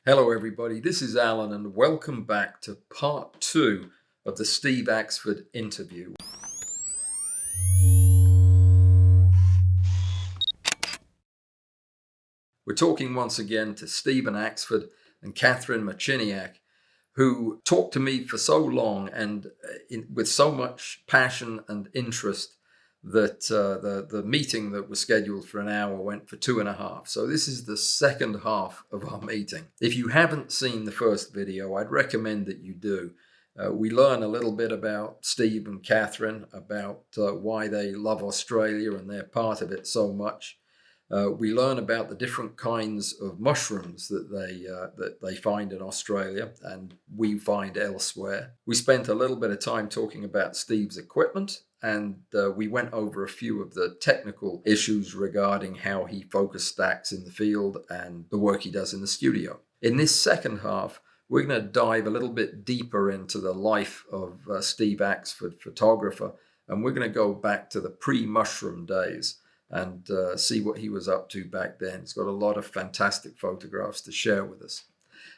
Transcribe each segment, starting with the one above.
Hello everybody, this is Alan and welcome back to part 2 of the Steve Axford interview. We're talking once again to Stephen Axford and Catherine Machiniak, who talked to me for so long and with so much passion and interest that the meeting that was scheduled for an hour went for 2.5. So this is the second half of our meeting. If you haven't seen the first video, I'd recommend that you do. We learn a little bit about Steve and Catherine, about why they love Australia and they're part of it so much. We learn about the different kinds of mushrooms that they find in Australia and we find elsewhere. We spent a little bit of time talking about Steve's equipment, and we went over a few of the technical issues regarding how he focus stacks in the field and the work he does in the studio. In this second half, we're going to dive a little bit deeper into the life of Steve Axford, photographer, and we're going to go back to the pre-mushroom days and see what he was up to back then. He's got a lot of fantastic photographs to share with us.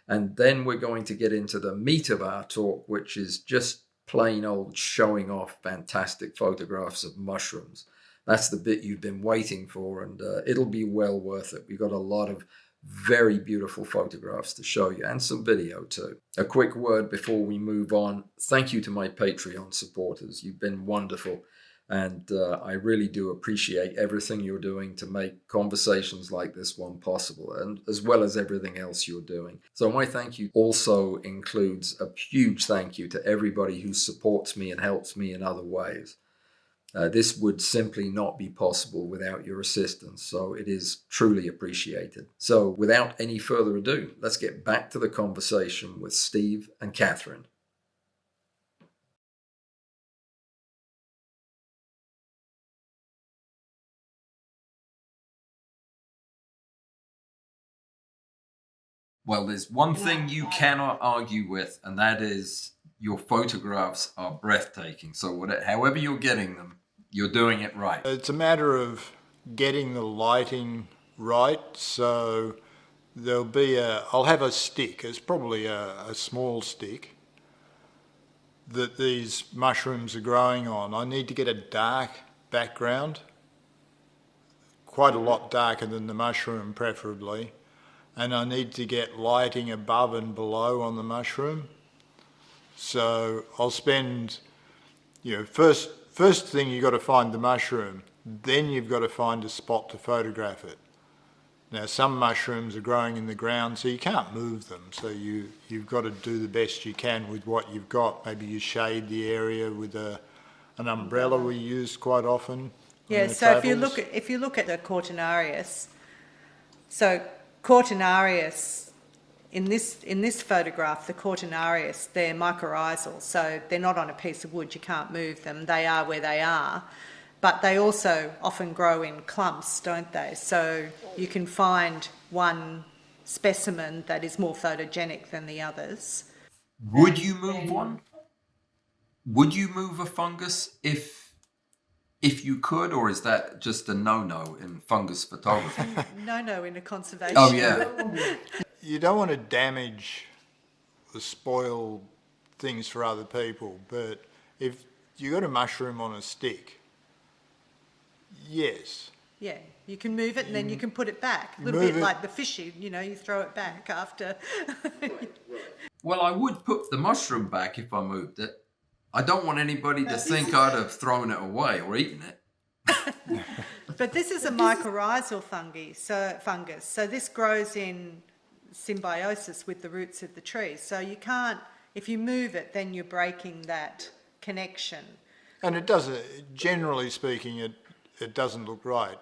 And then we're going to get into the meat of our talk, which is just plain old showing off fantastic photographs of mushrooms. That's the bit you've been waiting for, and it'll be well worth it. We've got a lot of very beautiful photographs to show you and some video too. A quick word before we move on. Thank you to my Patreon supporters. You've been wonderful. And I really do appreciate everything you're doing to make conversations like this one possible, and as well as everything else you're doing. So my thank you also includes a huge thank you to everybody who supports me and helps me in other ways. This would simply not be possible without your assistance, so it is truly appreciated. So without any further ado, let's get back to the conversation with Steve and Catherine. Well, there's one thing you cannot argue with, and that is your photographs are breathtaking. So however you're getting them, you're doing it right. It's a matter of getting the lighting right. So I'll have a stick. It's probably a small stick that these mushrooms are growing on. I need to get a dark background, quite a lot darker than the mushroom preferably. And I need to get lighting above and below on the mushroom. So I'll spend, first thing you've got to find the mushroom, then you've got to find a spot to photograph it. Now some mushrooms are growing in the ground, so you can't move them. So you've got to do the best you can with what you've got. Maybe you shade the area with an umbrella we use quite often. Yeah, so if you look at the Cortinarius, so Cortinarius, in this photograph, the Cortinarius, they're mycorrhizal, so they're not on a piece of wood, you can't move them, they are where they are. But they also often grow in clumps, don't they? So you can find one specimen that is more photogenic than the others. Would you move one? Would you move a fungus if you could, or is that just a no-no in fungus photography? No in a conservation. Oh, yeah. You don't want to damage or spoil things for other people, but if you got a mushroom on a stick, yes. Yeah, you can move it and then you can put it back. A little bit like the fish, you throw it back after. Well, I would put the mushroom back if I moved it. I don't want anybody to think I'd have thrown it away or eaten it. But this is a mycorrhizal fungus. So this grows in symbiosis with the roots of the tree. So you can't, if you move it, then you're breaking that connection. And it doesn't, generally speaking, it doesn't look right.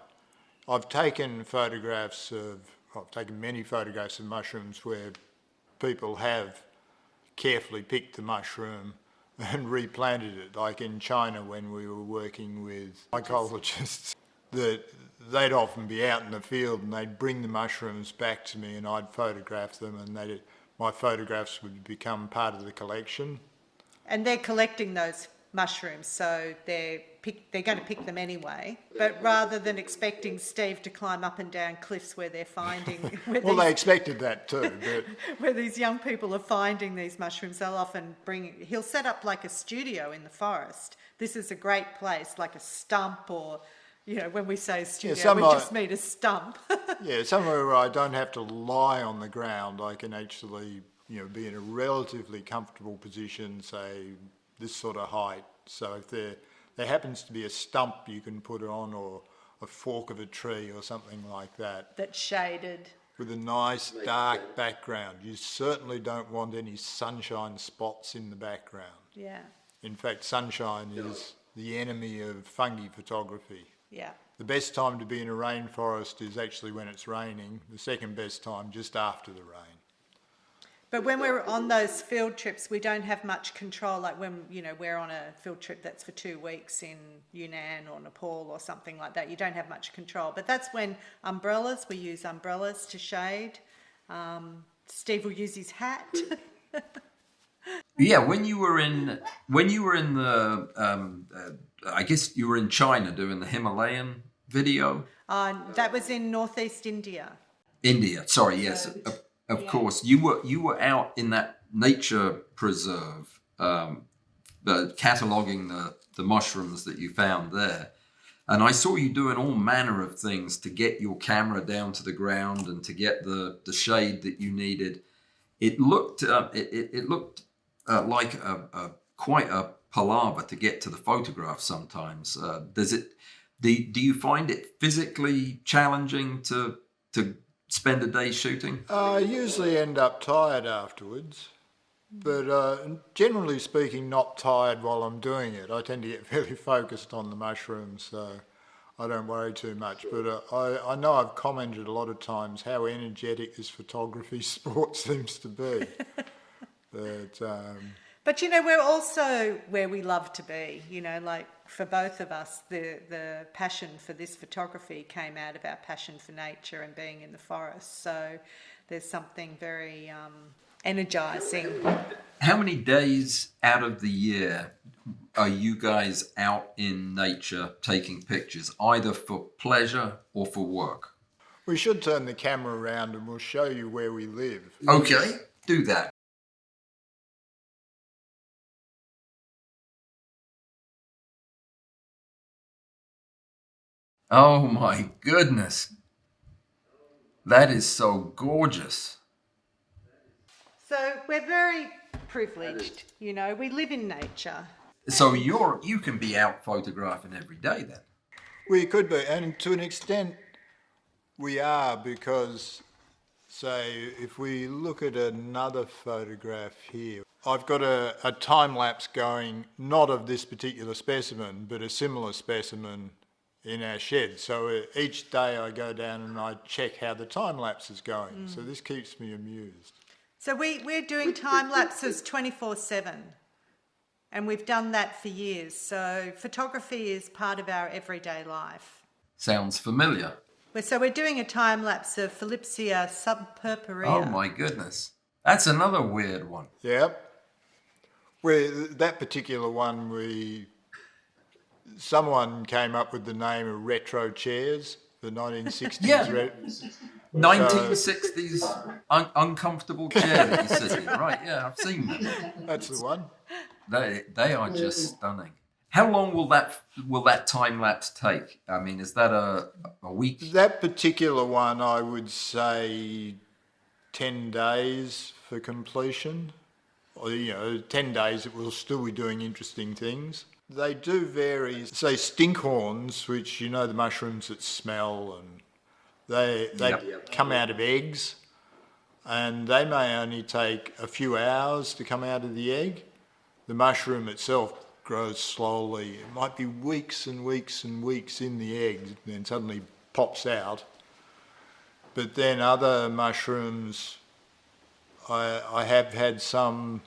I've taken many photographs of mushrooms where people have carefully picked the mushroom and replanted it, like in China when we were working with mycologists, that they'd often be out in the field and they'd bring the mushrooms back to me and I'd photograph them, and my photographs would become part of the collection. And they're collecting those mushrooms, so they're going to pick them anyway. But rather than expecting Steve to climb up and down cliffs where they're finding, Well, they expected that too, but where these young people are finding these mushrooms, they'll often he'll set up like a studio in the forest. This is a great place, like a stump, or, you know, when we say studio, we just mean a stump. yeah, somewhere where I don't have to lie on the ground. I can actually, you know, be in a relatively comfortable position, say this sort of height. So if there happens to be a stump you can put on, or a fork of a tree or something like that. That's shaded. With a nice dark background. You certainly don't want any sunshine spots in the background. Yeah. In fact, sunshine is the enemy of fungi photography. Yeah. The best time to be in a rainforest is actually when it's raining. The second best time, just after the rain. But when we're on those field trips, we don't have much control. Like when, you know, we're on a field trip that's for 2 weeks in Yunnan or Nepal or something like that, you don't have much control. But that's when we use umbrellas to shade. Steve will use his hat. Yeah, when you were in the, I guess you were in China doing the Himalayan video. That was in northeast India. India, sorry, yes, of course. You were out in that nature preserve, cataloguing the mushrooms that you found there, and I saw you doing all manner of things to get your camera down to the ground and to get the shade that you needed. It looked like quite a palaver to get to the photograph sometimes. Do you find it physically challenging to spend a day shooting? I usually end up tired afterwards, but generally speaking, not tired while I'm doing it. I tend to get very focused on the mushrooms, so I don't worry too much. But I know I've commented a lot of times how energetic this photography sport seems to be. But, you know, we're also where we love to be, you know, like for both of us, the passion for this photography came out of our passion for nature and being in the forest. So there's something very energising. How many days out of the year are you guys out in nature taking pictures, either for pleasure or for work? We should turn the camera around and we'll show you where we live. Okay, do that. Oh my goodness. That is so gorgeous. So we're very privileged, you know, we live in nature. So you can be out photographing every day then? We could be, and to an extent we are, because, say, if we look at another photograph here, I've got a time-lapse going, not of this particular specimen, but a similar specimen in our shed. So each day I go down and I check how the time-lapse is going. So this keeps me amused. So we're doing time-lapses 24/7, and we've done that for years. So photography is part of our everyday life. Sounds familiar. So we're doing a time-lapse of Philipsia subpurpurea. Oh my goodness. That's another weird one. Yep. That particular one, someone came up with the name of retro chairs, the 1960s. Yeah. 1960s uncomfortable chair that you sit in. Right, yeah, I've seen them. That's the one. They are just stunning. How long will that time lapse take? I mean, is that a week? That particular one, I would say 10 days for completion. Or, 10 days it will still be doing interesting things. They do vary. Say stinkhorns, which the mushrooms that smell, and they come out of eggs, and they may only take a few hours to come out of the egg. The mushroom itself grows slowly. It might be weeks and weeks and weeks in the egg, and then suddenly pops out. But then other mushrooms, I have had some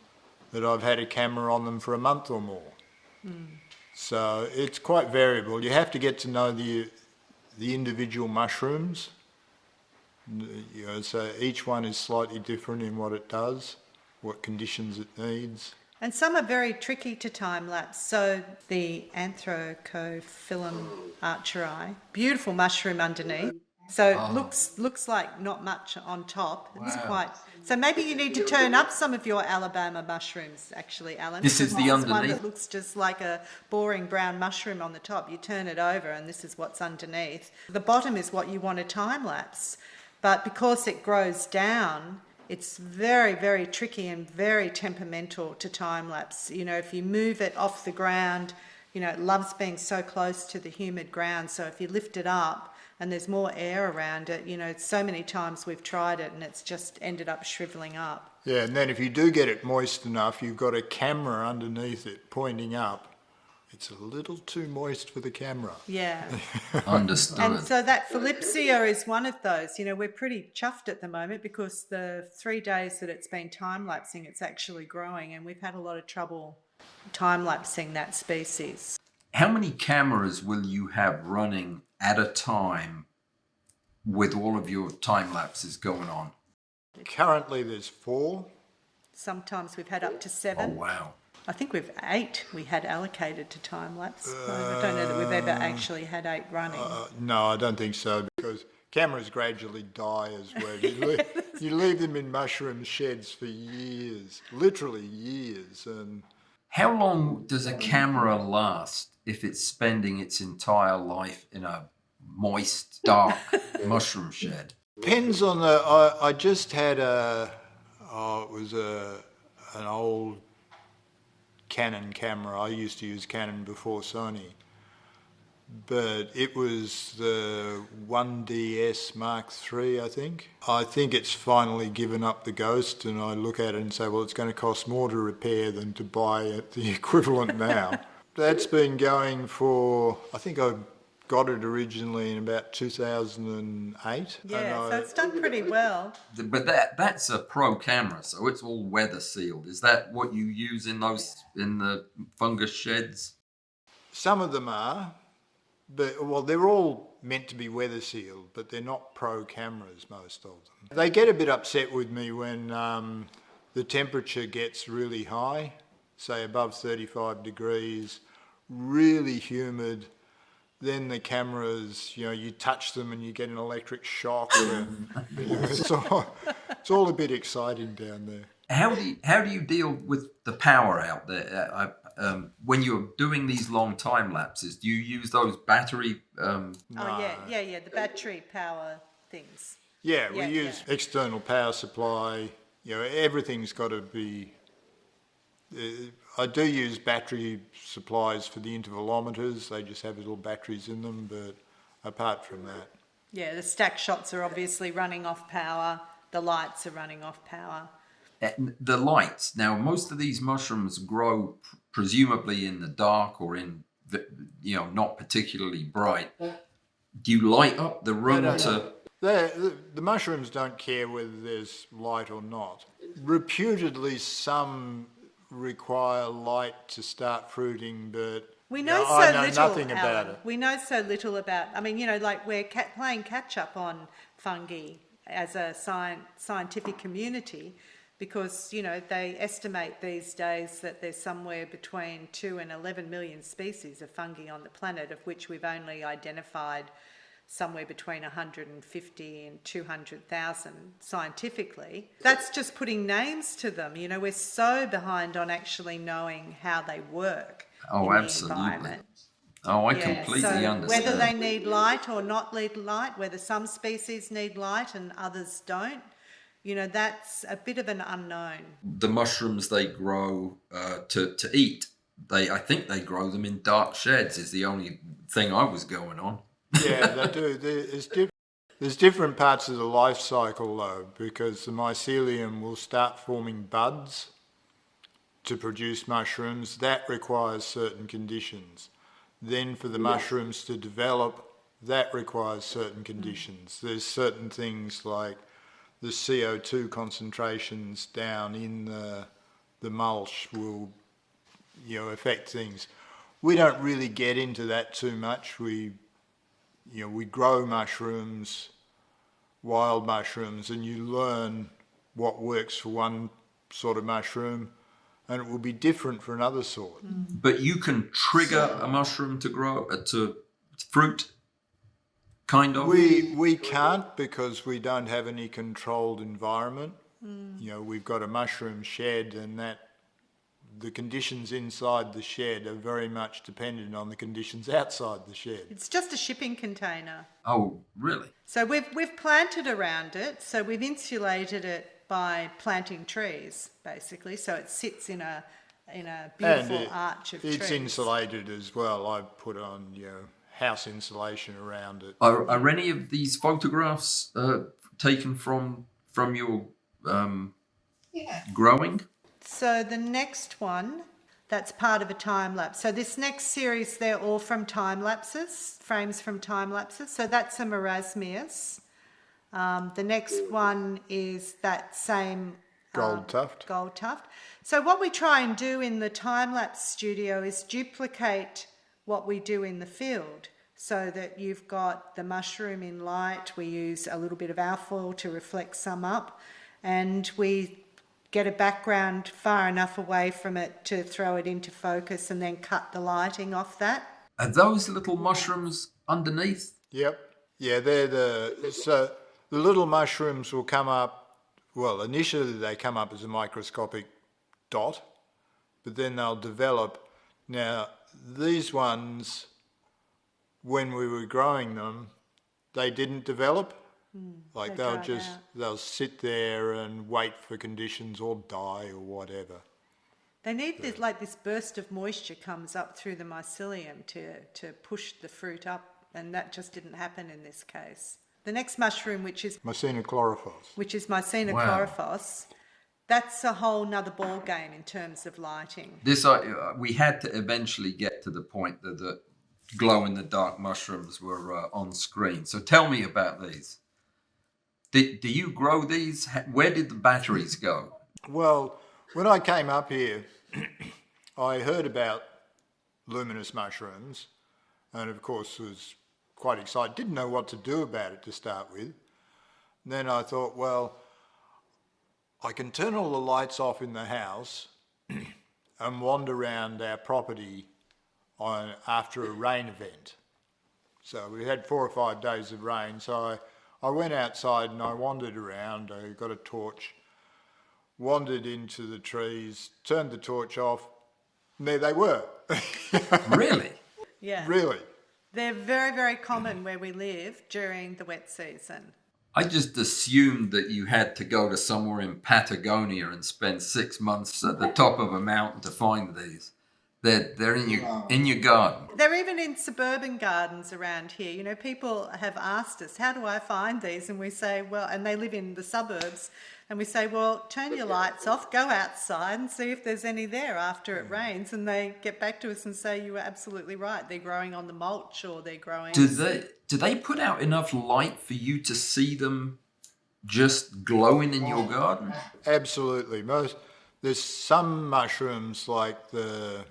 that I've had a camera on them for a month or more. So it's quite variable. You have to get to know the individual mushrooms. So each one is slightly different in what it does, what conditions it needs. And some are very tricky to time-lapse. So the Anthrocophyllum archeri, beautiful mushroom underneath. So looks like not much on top. It's quite. So maybe you need to turn up some of your Alabama mushrooms, actually, Alan. This is the underneath. One that looks just like a boring brown mushroom on the top. You turn it over, and this is what's underneath. The bottom is what you want to time-lapse, but because it grows down, it's very, very tricky and very temperamental to time-lapse. You know, if you move it off the ground, you know, it loves being so close to the humid ground. So if you lift it up and there's more air around it, you know, so many times we've tried it and it's just ended up shriveling up. Yeah, and then if you do get it moist enough, you've got a camera underneath it pointing up. It's a little too moist for the camera. Yeah. Understood. And so that Phillipsia is one of those. You know, we're pretty chuffed at the moment because the 3 days that it's been time-lapsing, it's actually growing, and we've had a lot of trouble time-lapsing that species. How many cameras will you have running at a time with all of your time-lapses going on? Currently there's 4. Sometimes we've had up to 7. Oh, wow. I think we've 8 we had allocated to time-lapse. I don't know that we've ever actually had 8 running. No, I don't think so, because cameras gradually die as well. You leave them in mushroom sheds for years, literally years. And How long does a camera last if it's spending its entire life in a moist, dark mushroom shed? depends on the. I just had an old Canon camera. I used to use Canon before Sony, but it was the 1DS Mark III, I think. I think it's finally given up the ghost, and I look at it and say, well, it's going to cost more to repair than to buy at the equivalent now. That's been going for, I think I got it originally in about 2008. Yeah, so it's done pretty well. But that's a pro camera, so it's all weather sealed. Is that what you use in the fungus sheds? Some of them are, but well, they're all meant to be weather sealed, but they're not pro cameras, most of them. They get a bit upset with me when the temperature gets really high, say above 35 degrees, really humid. Then the cameras, you know, you touch them and you get an electric shock. And, you know, it's all a bit exciting down there. How do you deal with the power out there? When you're doing these long time lapses, do you use those battery? Oh yeah, the battery power things. Yeah, we use external power supply. You know, everything's got to be. I do use battery supplies for the intervalometers. They just have little batteries in them, but apart from that. Yeah, the stack shots are obviously running off power. The lights are running off power. The lights. Now, most of these mushrooms grow presumably in the dark or in, not particularly bright. Do you light up the room to... The mushrooms don't care whether there's light or not. Reputedly, some require light to start fruiting, but we know I know little, nothing Alan. about it. We know so little about. I mean, like we're playing catch up on fungi as a scientific community, because they estimate these days that there's somewhere between 2 and 11 million species of fungi on the planet, of which we've only identified somewhere between 150 and 200,000 scientifically. That's just putting names to them. We're so behind on actually knowing how they work in the environment. Oh, I completely understand. Whether they need light or not need light, whether some species need light and others don't, that's a bit of an unknown. The mushrooms they grow to eat, I think they grow them in dark sheds is the only thing I was going on. Yeah, they do. There's different parts of the life cycle, though, because the mycelium will start forming buds to produce mushrooms. That requires certain conditions. Then for the mushrooms to develop, that requires certain conditions. There's certain things like the CO2 concentrations down in the mulch will, affect things. We don't really get into that too much. We grow mushrooms, wild mushrooms, and you learn what works for one sort of mushroom and it will be different for another sort. But you can trigger a mushroom to grow to fruit, kind of. We can't, because we don't have any controlled environment. You know, we've got a mushroom shed, and that the conditions inside the shed are very much dependent on the conditions outside the shed. It's just a shipping container. Oh, really? So we've planted around it. So we've insulated it by planting trees, basically. So it sits in a beautiful arch of trees. It's insulated as well. I've put on, you know, house insulation around it. Are any of these photographs taken from your growing? So the next one, that's part of a time lapse. So this next series, they're all from time lapses, frames from time lapses. So that's a marasmius. The next one is that same Gold tuft. Gold tuft. So what we try and do in the time lapse studio is duplicate what we do in the field, so that you've got the mushroom in light. We use a little bit of alfoil to reflect some up, and we get a background far enough away from it to throw it into focus and then cut the lighting off that. Are those little mushrooms underneath? Yep. Yeah, so the little mushrooms will come up, well, initially they come up as a microscopic dot, but then they'll develop. Now, these ones, when we were growing them, they didn't develop. Like they'll sit there and wait for conditions or die or whatever. They need this, like this burst of moisture comes up through the mycelium to push the fruit up, and that just didn't happen in this case. The next mushroom, which is Mycena chlorophyll. Wow. That's a whole nother ball game in terms of lighting. This we had to eventually get to the point that the glow-in-the-dark mushrooms were on screen. So tell me about these. Do you grow these? Where did the batteries go? Well, when I came up here, I heard about luminous mushrooms, and of course was quite excited. Didn't know what to do about it to start with. And then I thought, well, I can turn all the lights off in the house and wander around our property after a rain event. So we had 4 or 5 days of rain, so I went outside and I wandered around. I got a torch, wandered into the trees, turned the torch off, and there they were. Really? Yeah. Really. They're very, very common where we live during the wet season. I just assumed that you had to go to somewhere in Patagonia and spend 6 months at the top of a mountain to find these. They're in your garden. They're even in suburban gardens around here. You know, people have asked us, how do I find these? And we say, well, and they live in the suburbs. And we say, well, turn your lights off, go outside and see if there's any there after it rains. And they get back to us and say, you were absolutely right. They're growing on the mulch, or they're growing... Do they put out enough light for you to see them just glowing in your garden? Absolutely. There's some mushrooms like the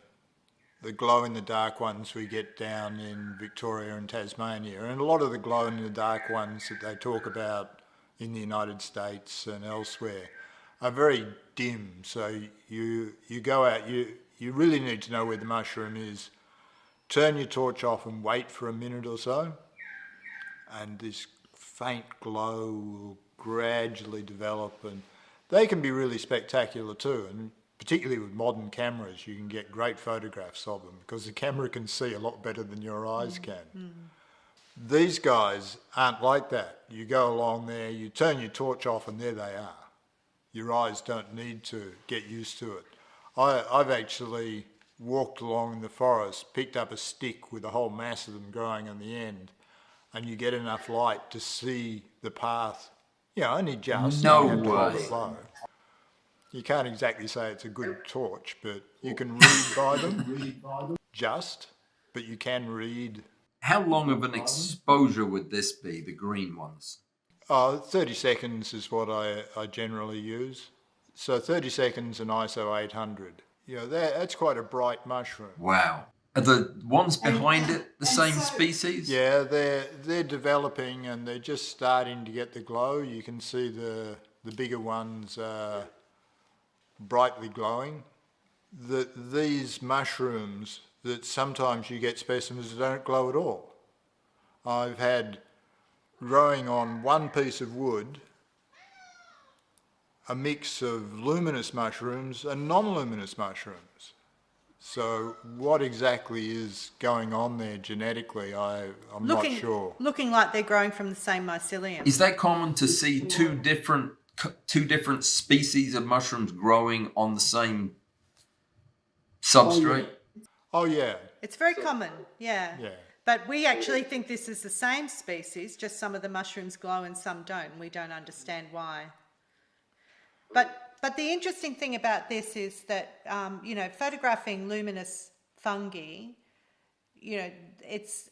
glow-in-the-dark ones we get down in Victoria and Tasmania, and a lot of the glow-in-the-dark ones that they talk about in the United States and elsewhere are very dim. So you go out, you really need to know where the mushroom is. Turn your torch off and wait for a minute or so, and this faint glow will gradually develop, and they can be really spectacular too. And particularly with modern cameras, you can get great photographs of them because the camera can see a lot better than your eyes can. These guys aren't like that. You go along there, you turn your torch off, and there they are. Your eyes don't need to get used to it. I've actually walked along in the forest, picked up a stick with a whole mass of them growing on the end, and you get enough light to see the path. Only just. No you have to hold way. it low. You can't exactly say it's a good torch, but you can read by them, but you can read. How long of an exposure would this be, the green ones? 30 seconds is what I generally use. So 30 seconds and ISO 800. That's quite a bright mushroom. Wow. Are the ones behind it the same species? Yeah, they're developing and they're just starting to get the glow. You can see the bigger ones brightly glowing. that these mushrooms, that sometimes you get specimens that don't glow at all. I've had growing on one piece of wood a mix of luminous mushrooms and non-luminous mushrooms. So what exactly is going on there genetically, I'm not sure. Looking like they're growing from the same mycelium. Is that common to see two different species of mushrooms growing on the same substrate? Oh yeah. It's very common, yeah. Yeah. But we actually think this is the same species, just some of the mushrooms glow and some don't, and we don't understand why. But the interesting thing about this is that, photographing luminous fungi, it's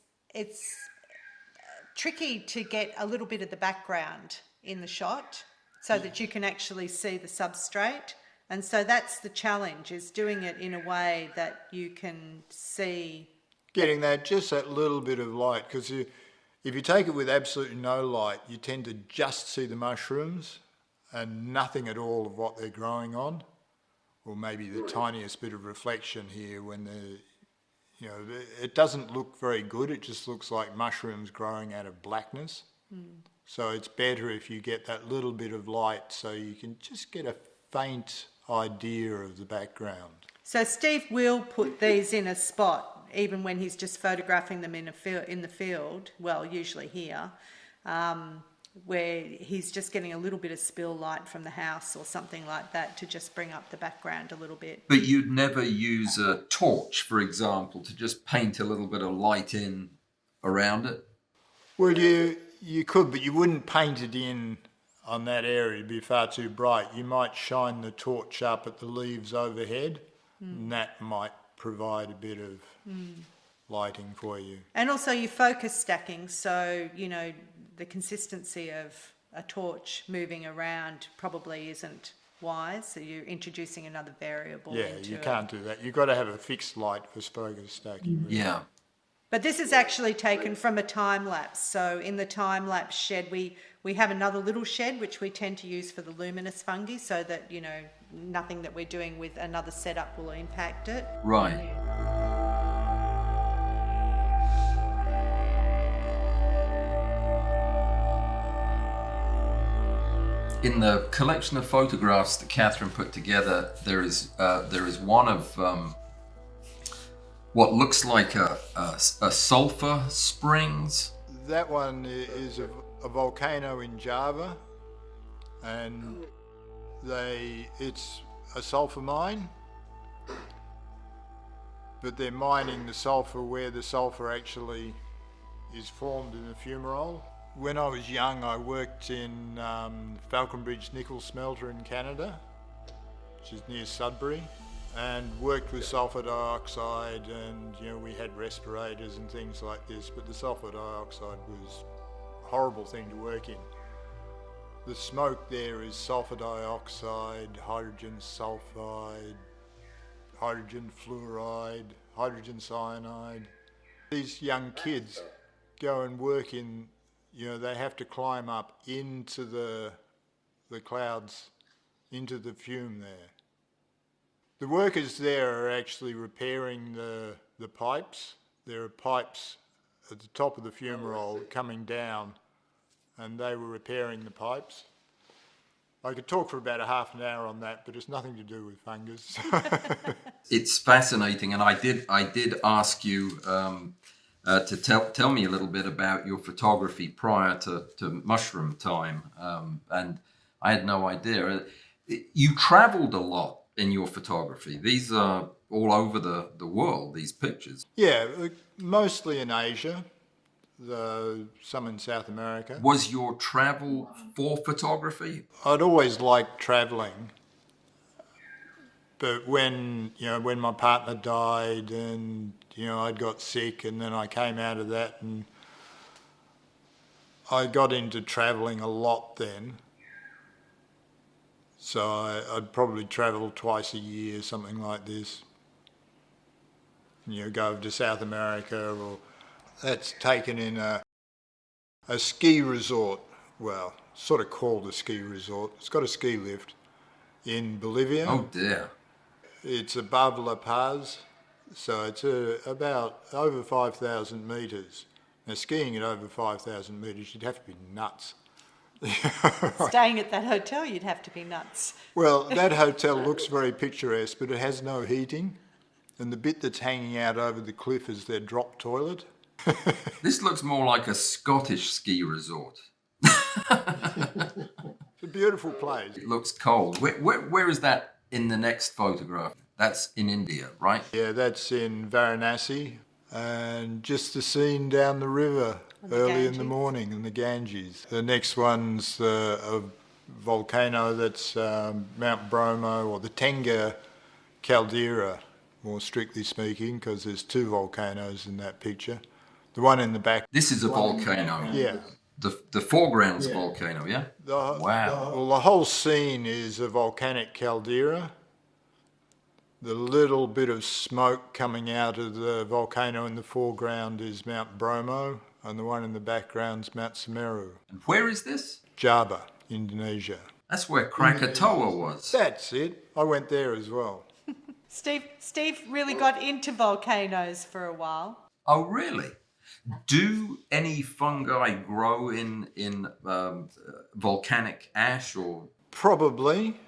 tricky to get a little bit of the background in the shot so that you can actually see the substrate. And so that's the challenge, is doing it in a way that you can see. Getting just that little bit of light, because if you take it with absolutely no light, you tend to just see the mushrooms and nothing at all of what they're growing on, or maybe the tiniest bit of reflection here when it doesn't look very good. It just looks like mushrooms growing out of blackness. So it's better if you get that little bit of light so you can just get a faint idea of the background. So Steve will put these in a spot, even when he's just photographing them in the field, well, usually here, where he's just getting a little bit of spill light from the house or something like that to just bring up the background a little bit. But you'd never use a torch, for example, to just paint a little bit of light in around it? Well, you could, but you wouldn't paint it in on that area. It'd be far too bright. You might shine the torch up at the leaves overhead, and that might provide a bit of lighting for you. And also you focus stacking, so, the consistency of a torch moving around probably isn't wise, so you're introducing another variable. Yeah, you can't do that. You've got to have a fixed light for focus stacking. Really. Yeah. But this is actually taken from a time-lapse. So in the time-lapse shed, we have another little shed which we tend to use for the luminous fungi, so that, nothing that we're doing with another setup will impact it. Right. In the collection of photographs that Catherine put together, there is one of what looks like a sulfur springs. That one is a volcano in Java, and it's a sulfur mine, but they're mining the sulfur where the sulfur actually is formed in the fumarole. When I was young, I worked in Falconbridge nickel smelter in Canada, which is near Sudbury, and worked with sulfur dioxide, and we had respirators and things like this, but the sulfur dioxide was a horrible thing to work in. The smoke there is sulfur dioxide, hydrogen sulfide, hydrogen fluoride, hydrogen cyanide. These young kids go and work in, they have to climb up into the clouds, into the fume there. The workers there are actually repairing the pipes. There are pipes at the top of the fumarole coming down, and they were repairing the pipes. I could talk for about a half an hour on that, but it's nothing to do with fungus. It's fascinating, and I did ask you to tell me a little bit about your photography prior to mushroom time, and I had no idea. You travelled a lot in your photography. These are all over the world, these pictures. Yeah, mostly in Asia, some in South America. Was your travel for photography? I'd always liked travelling, but when my partner died and I'd got sick, and then I came out of that, and I got into travelling a lot then. So I'd probably travel twice a year, something like this. Go to South America, or that's taken in a ski resort, well, sort of called a ski resort. It's got a ski lift in Bolivia. Oh dear. It's above La Paz, so it's about over 5,000 metres. Now, skiing at over 5,000 metres, you'd have to be nuts. Staying at that hotel, you'd have to be nuts. Well, that hotel looks very picturesque, but it has no heating, and the bit that's hanging out over the cliff is their drop toilet. This looks more like a Scottish ski resort. It's a beautiful place. It looks cold. Where is that in the next photograph? That's in India, right? Yeah, that's in Varanasi, and just the scene down the river early in the morning in the Ganges. The next one's a volcano that's Mount Bromo, or the Tenga caldera, more strictly speaking, because there's two volcanoes in that picture. The one in the back. This is a volcano. Yeah. The foreground's a volcano, yeah? Wow. Well, the whole scene is a volcanic caldera. The little bit of smoke coming out of the volcano in the foreground is Mount Bromo, and the one in the background's Mount Semeru. And where is this? Java, Indonesia. That's where Krakatoa was. That's it. I went there as well. Steve really got into volcanoes for a while. Oh, really? Do any fungi grow in volcanic ash or? Probably,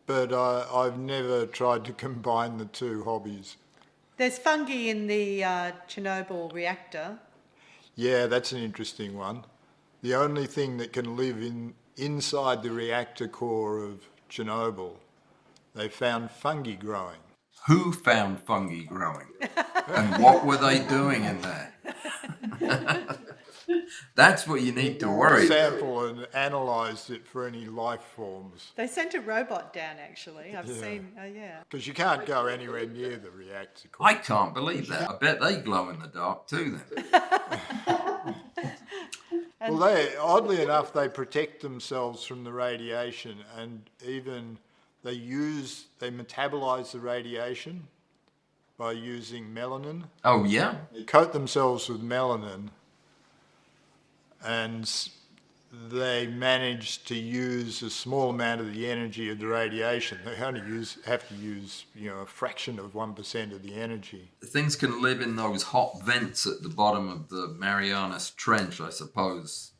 but I've never tried to combine the two hobbies. There's fungi in the Chernobyl reactor. Yeah, that's an interesting one. The only thing that can live inside the reactor core of Chernobyl, they found fungi growing. Who found fungi growing? And what were they doing in there? That's what you need to worry about. Sample and analysed it for any life forms. They sent a robot down, actually. I've seen, yeah. Because you can't go anywhere near the reactor core. I can't believe that. I bet they glow in the dark too then. Well, oddly enough, they protect themselves from the radiation, and even they metabolise the radiation by using melanin. Oh, yeah? They coat themselves with melanin, and they manage to use a small amount of the energy of the radiation. They only have to use a fraction of 1% of the energy. Things can live in those hot vents at the bottom of the Marianas Trench, I suppose.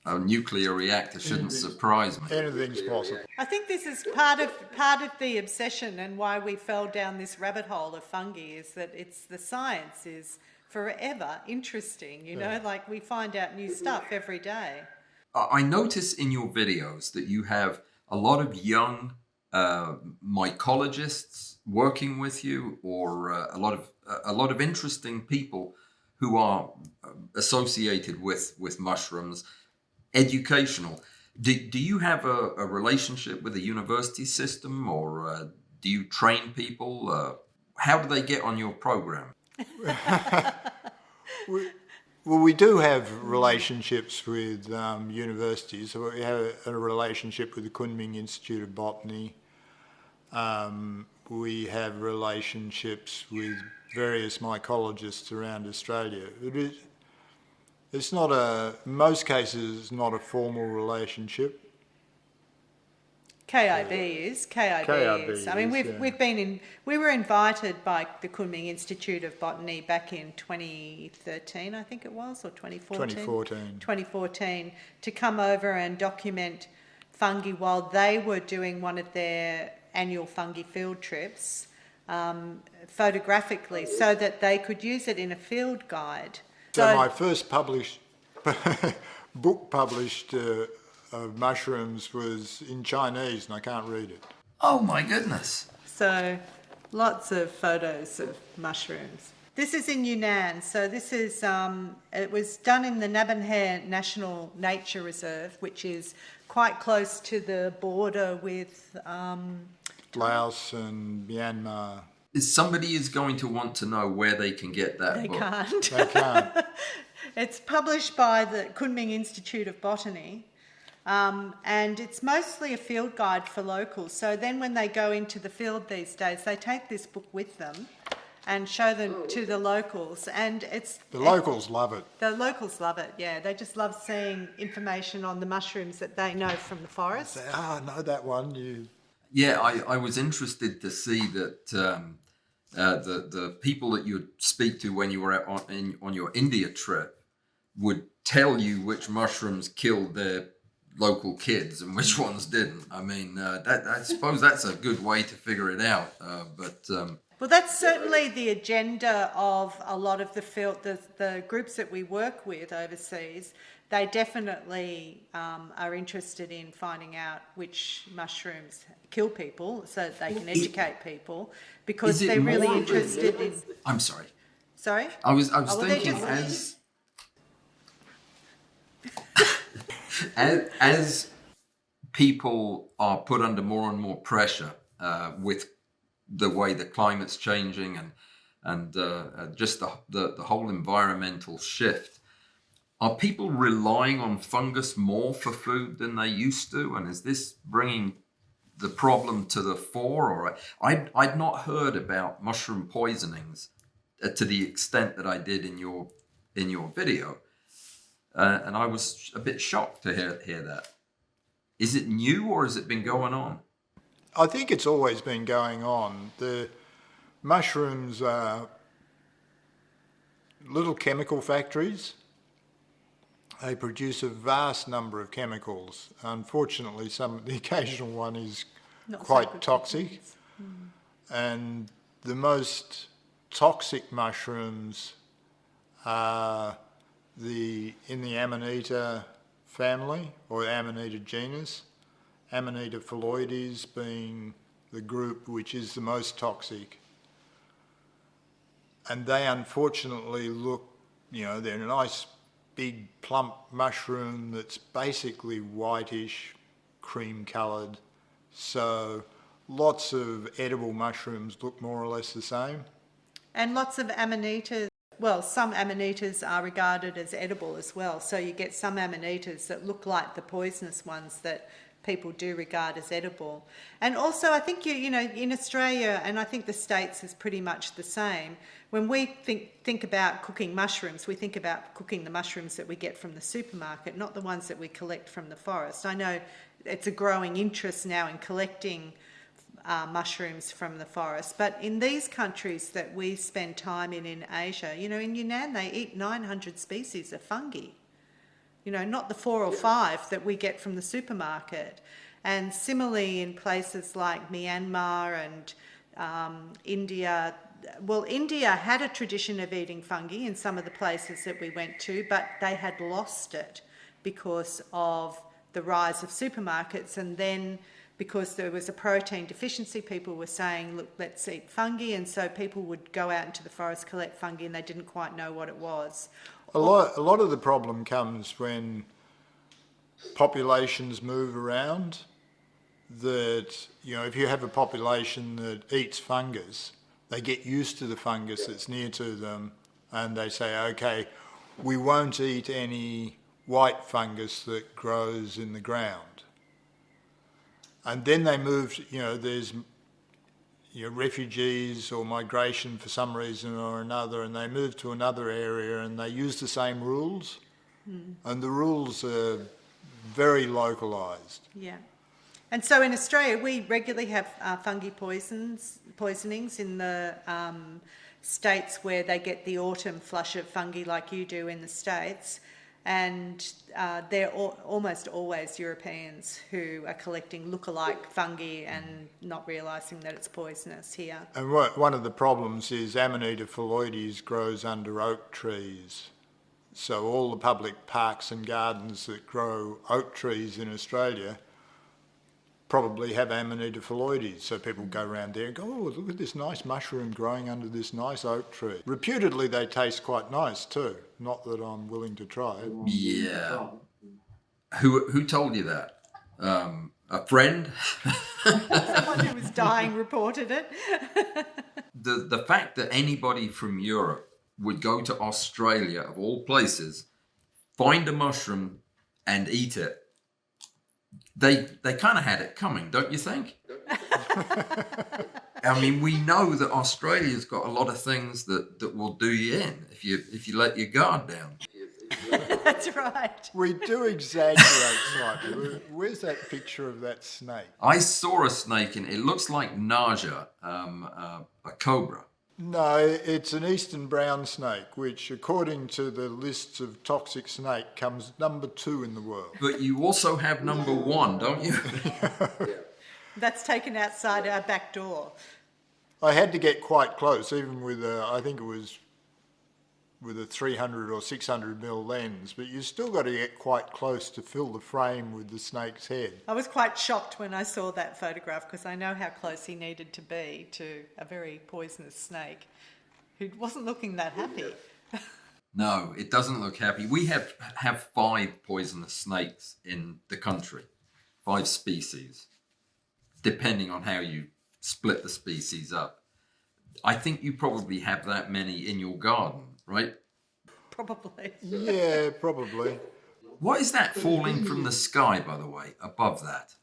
A nuclear reactor shouldn't surprise me. Anything's possible. I think this is part of the obsession, and why we fell down this rabbit hole of fungi, is that the science is forever interesting, like we find out new stuff every day. I notice in your videos that you have a lot of young mycologists working with you, or a lot of interesting people who are associated with mushrooms. Educational. Do you have a relationship with the university system, or do you train people? How do they get on your program? We do have relationships with universities. So we have a relationship with the Kunming Institute of Botany. We have relationships with various mycologists around Australia. It's not in most cases, it's not a formal relationship. KIB is. I mean, we were invited by the Kunming Institute of Botany back in 2013, I think it was, or 2014. 2014, to come over and document fungi while they were doing one of their annual fungi field trips, photographically, so that they could use it in a field guide. So my first book published of mushrooms was in Chinese, and I can't read it. Oh my goodness. So lots of photos of mushrooms. This is in Yunnan. So this is, it was done in the Nabanhair National Nature Reserve, which is quite close to the border with Laos and Myanmar. Somebody is going to want to know where they can get that book. They can't. It's published by the Kunming Institute of Botany, and it's mostly a field guide for locals. So then when they go into the field these days, they take this book with them and show them to the locals. And locals love it. The locals love it, yeah. They just love seeing information on the mushrooms that they know from the forest. Say, I know that one. Yeah, I was interested to see that the people that you'd speak to when you were on your India trip would tell you which mushrooms killed their local kids and which ones didn't. I mean, I suppose that's a good way to figure it out. Well, that's certainly the agenda of a lot of the groups that we work with overseas. They definitely are interested in finding out which mushrooms kill people so that they can educate people, because they're really interested in... I'm sorry. Sorry? I was thinking as people are put under more and more pressure with the way the climate's changing and just the whole environmental shift, are people relying on fungus more for food than they used to? And is this bringing the problem to the fore? Or I'd not heard about mushroom poisonings to the extent that I did in your video, and I was a bit shocked to hear that. Is it new, or has it been going on? I think it's always been going on. The mushrooms are little chemical factories. They produce a vast number of chemicals. Unfortunately, the occasional one is quite toxic. And the most toxic mushrooms are in the Amanita family, or Amanita genus. Amanita phalloides being the group which is the most toxic. And they unfortunately look, they're a nice big plump mushroom that's basically whitish, cream coloured. So lots of edible mushrooms look more or less the same. And lots of amanitas, well, some amanitas are regarded as edible as well. So you get some amanitas that look like the poisonous ones that people do regard as edible. And also, I think, in Australia, and I think the States is pretty much the same, when we think about cooking mushrooms, we think about cooking the mushrooms that we get from the supermarket, not the ones that we collect from the forest. I know it's a growing interest now in collecting mushrooms from the forest, but in these countries that we spend time in Asia, in Yunnan, they eat 900 species of fungi. Not the 4 or 5 that we get from the supermarket. And similarly in places like Myanmar and India, well, India had a tradition of eating fungi in some of the places that we went to, but they had lost it because of the rise of supermarkets. And then because there was a protein deficiency, people were saying, look, let's eat fungi. And so people would go out into the forest, collect fungi, and they didn't quite know what it was. A lot of the problem comes when populations move around. That, if you have a population that eats fungus, they get used to the fungus that's near to them, and they say, okay, we won't eat any white fungus that grows in the ground. And then they move, there's refugees or migration for some reason or another, and they move to another area and they use the same rules. And the rules are very localised. Yeah. And so in Australia, we regularly have fungi poisonings in the states where they get the autumn flush of fungi like you do in the States. And they're almost always Europeans who are collecting look-alike fungi and not realising that it's poisonous here. And one of the problems is Amanita phalloides grows under oak trees. So all the public parks and gardens that grow oak trees in Australia probably have Amanita phalloides. So people go around there and go, oh, look at this nice mushroom growing under this nice oak tree. Reputedly, they taste quite nice too. Not that I'm willing to try it. Yeah. Who told you that? A friend? Someone who was dying reported it. The fact that anybody from Europe would go to Australia, of all places, find a mushroom and eat it, they kind of had it coming, don't you think? I mean, we know that Australia's got a lot of things that will do you in if you let your guard down. That's right. We do exaggerate slightly. Where's that picture of that snake? I saw a snake and it looks like Naja, a cobra. No, it's an eastern brown snake, which, according to the lists of toxic snake, comes number 2 in the world. But you also have number 1, don't you? That's taken outside our back door. I had to get quite close, even with I think it was with a 300 or 600 mil lens, but you still got to get quite close to fill the frame with the snake's head. I was quite shocked when I saw that photograph because I know how close he needed to be to a very poisonous snake who wasn't looking that happy. No, it doesn't look happy. We have 5 poisonous snakes in the country, 5 species, depending on how you split the species up. I think you probably have that many in your garden, right? Probably. Yeah, probably. What is that falling from the sky, by the way, above that?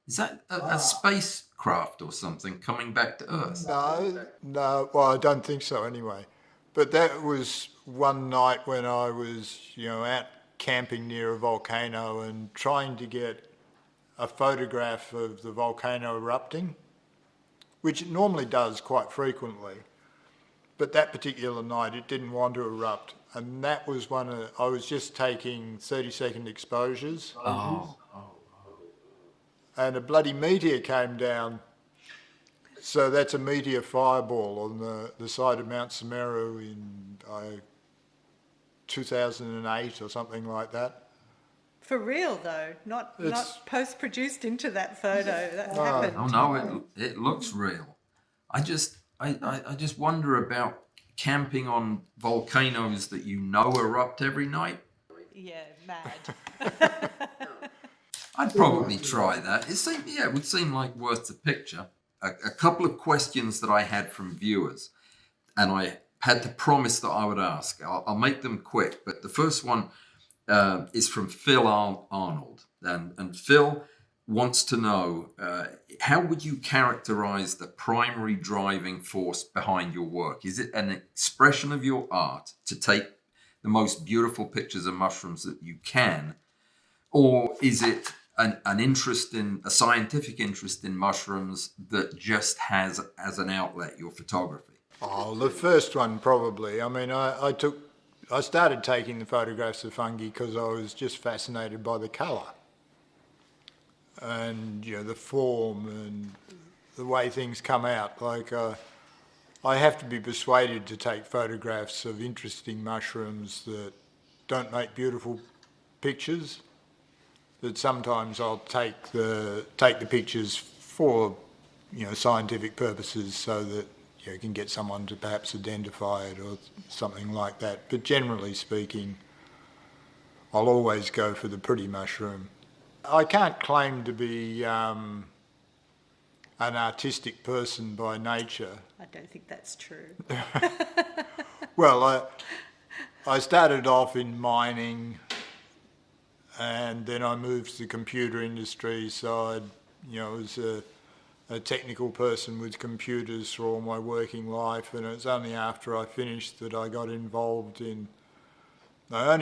Is that a spacecraft or something coming back to Earth? No. Well, I don't think so anyway. But that was one night when I was, out camping near a volcano and trying to get a photograph of the volcano erupting, which it normally does quite frequently. But that particular night, it didn't want to erupt. And that was I was just taking 30-second exposures. Oh. And a bloody meteor came down. So that's a meteor fireball on the side of Mount Semeru in 2008 or something like that. For real, though, not post-produced into that photo. That happened. Oh no, it looks real. I just wonder about camping on volcanoes that erupt every night. Yeah, mad. I'd probably try that. It would seem like worth the picture. A couple of questions that I had from viewers, and I had to promise that I would ask. I'll make them quick, but the first one is from Phil Arnold. And Phil wants to know, how would you characterize the primary driving force behind your work? Is it an expression of your art to take the most beautiful pictures of mushrooms that you can? Or is it a scientific interest in mushrooms that just has as an outlet your photography? Oh, the first one probably. I mean, I started taking the photographs of fungi because I was just fascinated by the colour and the form and the way things come out. Like I have to be persuaded to take photographs of interesting mushrooms that don't make beautiful pictures. That sometimes I'll take the pictures for scientific purposes so that you can get someone to perhaps identify it or something like that. But generally speaking, I'll always go for the pretty mushroom. I can't claim to be an artistic person by nature. I don't think that's true. Well, I started off in mining, and then I moved to the computer industry, so I was a technical person with computers for all my working life, and it was only after I finished that I only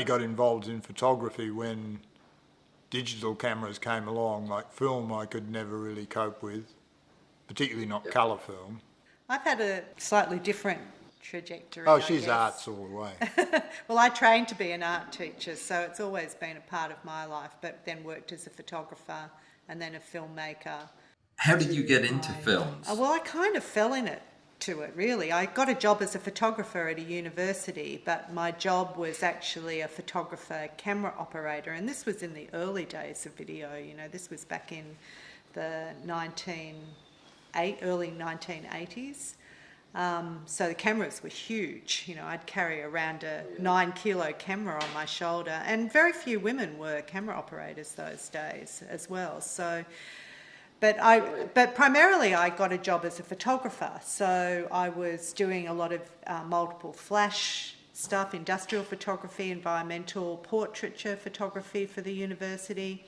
got involved in photography when digital cameras came along. Like film I could never really cope with, particularly not colour film. I've had a slightly different trajectory. Oh, she's arts all the way. Well, I trained to be an art teacher, so it's always been a part of my life, but then worked as a photographer and then a filmmaker. How did you get into films? Well, I kind of fell into it, really. I got a job as a photographer at a university, but my job was actually a photographer camera operator, and this was in the early days of video. This was back in the early 1980s. So the cameras were huge. I'd carry around a 9-kilo camera on my shoulder, and very few women were camera operators those days as well. So, but primarily I got a job as a photographer. So I was doing a lot of multiple flash stuff, industrial photography, environmental portraiture photography for the university,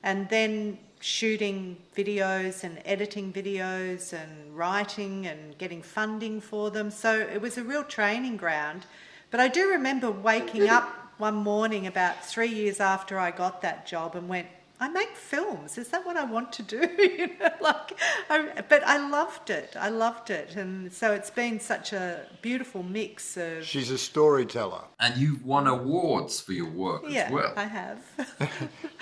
and then shooting videos and editing videos and writing and getting funding for them. So it was a real training ground. But I do remember waking up one morning about 3 years after I got that job and went, I make films. Is that what I want to do? But I loved it. And so it's been such a beautiful mix of... She's a storyteller. And you've won awards for your work as well. I have.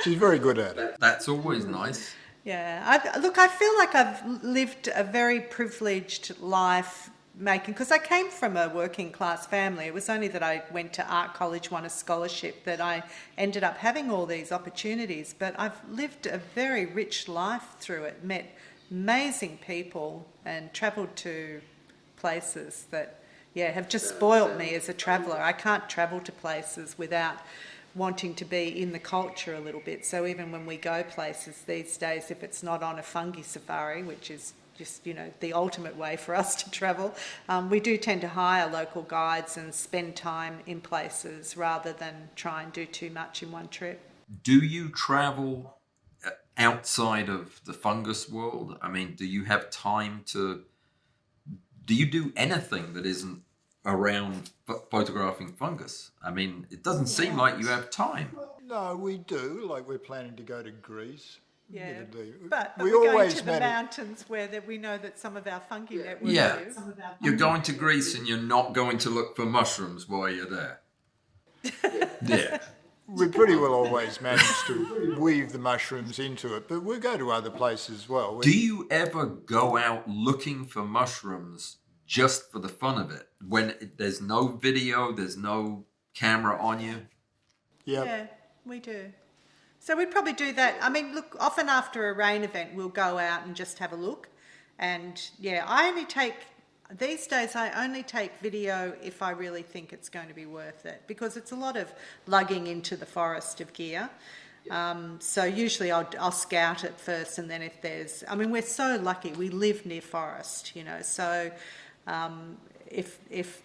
She's very good at it. That's always nice. Yeah. I feel like I've lived a very privileged life making, because I came from a working class family. It was only that I went to art college, won a scholarship, that I ended up having all these opportunities. But I've lived a very rich life through it, met amazing people and travelled to places that, have just spoilt me as a traveller. I can't travel to places without wanting to be in the culture a little bit. So even when we go places these days, if it's not on a fungi safari, which is just, the ultimate way for us to travel, we do tend to hire local guides and spend time in places rather than try and do too much in one trip. Do you travel outside of the fungus world? I mean, do you have time to... Do you do anything that isn't around photographing fungus? I mean, it doesn't seem like you have time. No, we do. Like, we're planning to go to Greece. Yeah, But but we we're going always to the mountains where we know that some of our fungi network live. You're going to Greece and you're not going to look for mushrooms while you're there. Yeah. We pretty well always manage to weave the mushrooms into it, but we'll go to other places as well. Do you ever go out looking for mushrooms just for the fun of it? When there's no video, there's no camera on you? Yep. Yeah, we do. So we'd probably do that. I mean, look, often after a rain event, we'll go out and just have a look. And these days I only take video if I really think it's going to be worth it, because it's a lot of lugging into the forest of gear. So usually I'll scout it first, and then if there's... I mean, we're so lucky. We live near forest, so if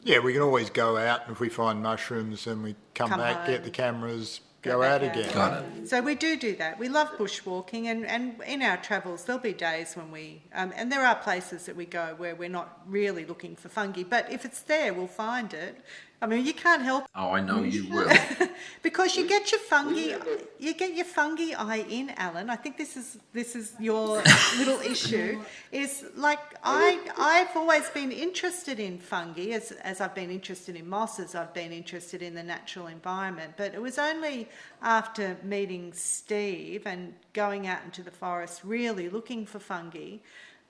Yeah, we can always go out, and if we find mushrooms, then we come back, home, get the cameras, go out again. Got it. So we do that. We love bushwalking, and in our travels there'll be days when we... and there are places that we go where we're not really looking for fungi, but if it's there, we'll find it. I mean, you can't help... Oh, I know you will. Because you get your fungi eye in, Alan. I think this is your little issue. Is like I've always been interested in fungi, as I've been interested in mosses. I've been interested in the natural environment. But it was only after meeting Steve and going out into the forest, really looking for fungi,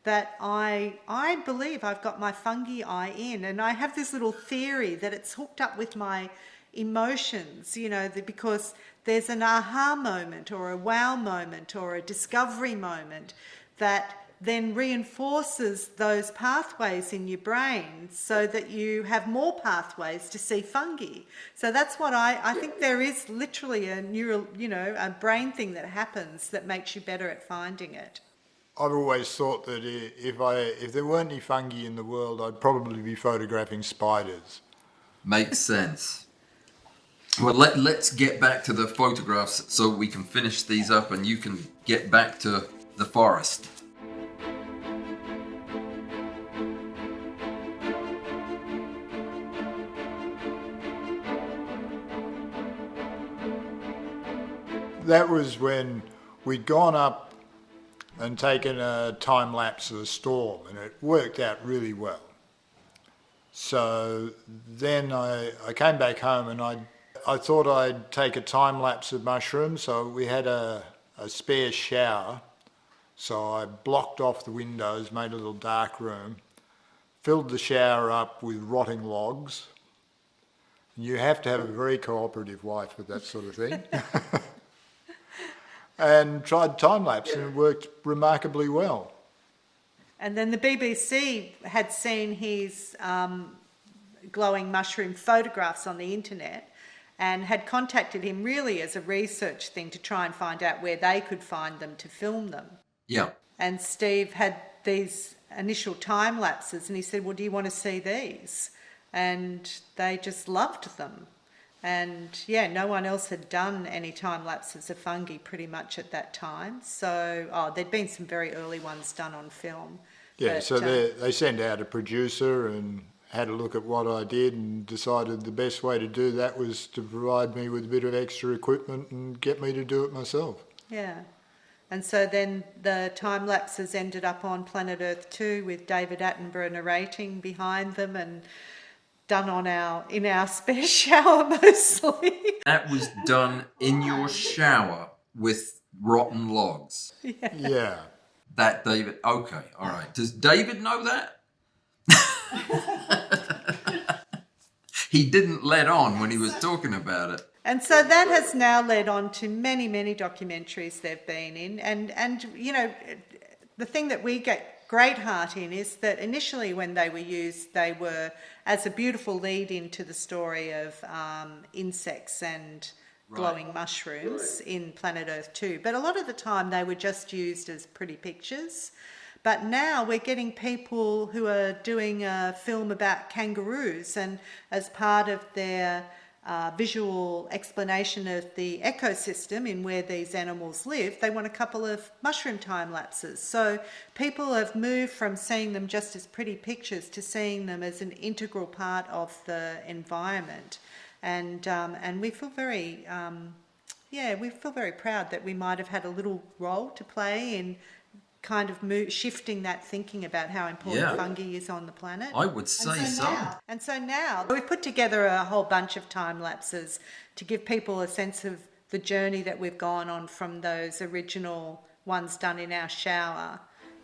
that I believe I've got my fungi eye in, and I have this little theory that it's hooked up with my emotions, because there's an aha moment or a wow moment or a discovery moment that then reinforces those pathways in your brain so that you have more pathways to see fungi. So that's what I think there is literally a neural, a brain thing that happens that makes you better at finding it. I've always thought that if there weren't any fungi in the world, I'd probably be photographing spiders. Makes sense. Well, let's get back to the photographs so we can finish these up and you can get back to the forest. That was when we'd gone up and taken a time-lapse of the storm, and it worked out really well. So then I came back home and I thought I'd take a time-lapse of mushrooms, so we had a spare shower, so I blocked off the windows, made a little dark room, filled the shower up with rotting logs. You have to have a very cooperative wife with that sort of thing. And tried time-lapse, and it worked remarkably well. And then the BBC had seen his glowing mushroom photographs on the internet and had contacted him really as a research thing to try and find out where they could find them to film them. Yeah. And Steve had these initial time lapses, and he said, well, do you want to see these? And they just loved them. And no one else had done any time lapses of fungi pretty much at that time. So, there'd been some very early ones done on film. Yeah, but, so they sent out a producer and had a look at what I did and decided the best way to do that was to provide me with a bit of extra equipment and get me to do it myself. Yeah. And so then the time lapses ended up on Planet Earth 2 with David Attenborough narrating behind them and done in our spare shower mostly. That was done in your shower with rotten logs. Yeah. That David, okay, all right. Does David know that? He didn't let on when he was talking about it. And so that has now led on to many, many documentaries they've been in. And you know, the thing that we get great heart in is that initially when they were used, they were as a beautiful lead into the story of insects and glowing mushrooms in Planet Earth 2. But a lot of the time they were just used as pretty pictures. But now we're getting people who are doing a film about kangaroos, and as part of their visual explanation of the ecosystem in where these animals live, they want a couple of mushroom time lapses. So people have moved from seeing them just as pretty pictures to seeing them as an integral part of the environment. And we feel very, we feel very proud that we might have had a little role to play in kind of shifting that thinking about how important fungi is on the planet. I would say so. And so now we've put together a whole bunch of time lapses to give people a sense of the journey that we've gone on from those original ones done in our shower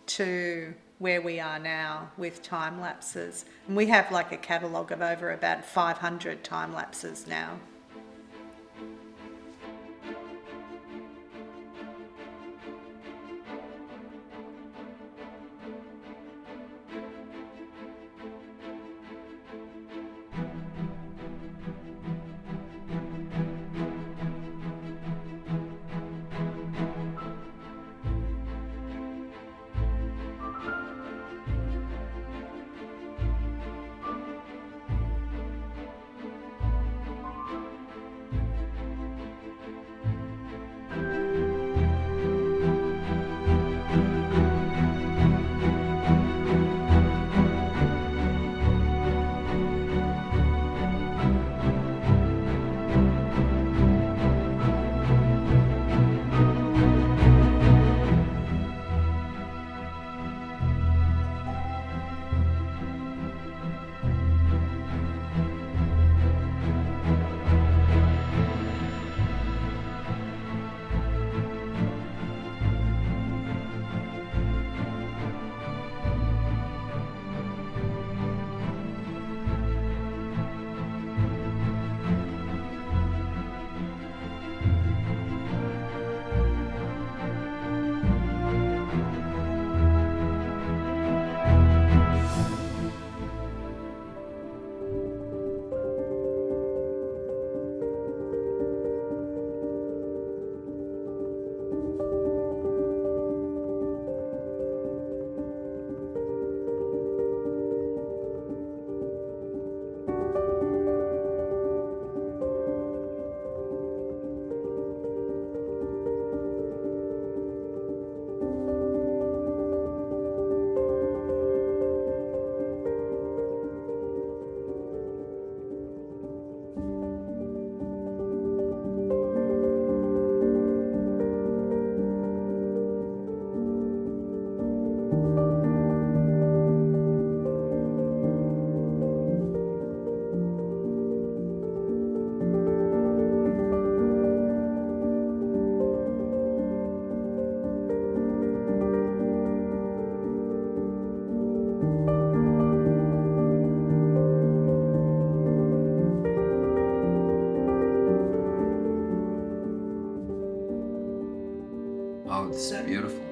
to where we are now with time lapses. And we have like a catalogue of over about 500 time lapses now. Oh, it's beautiful.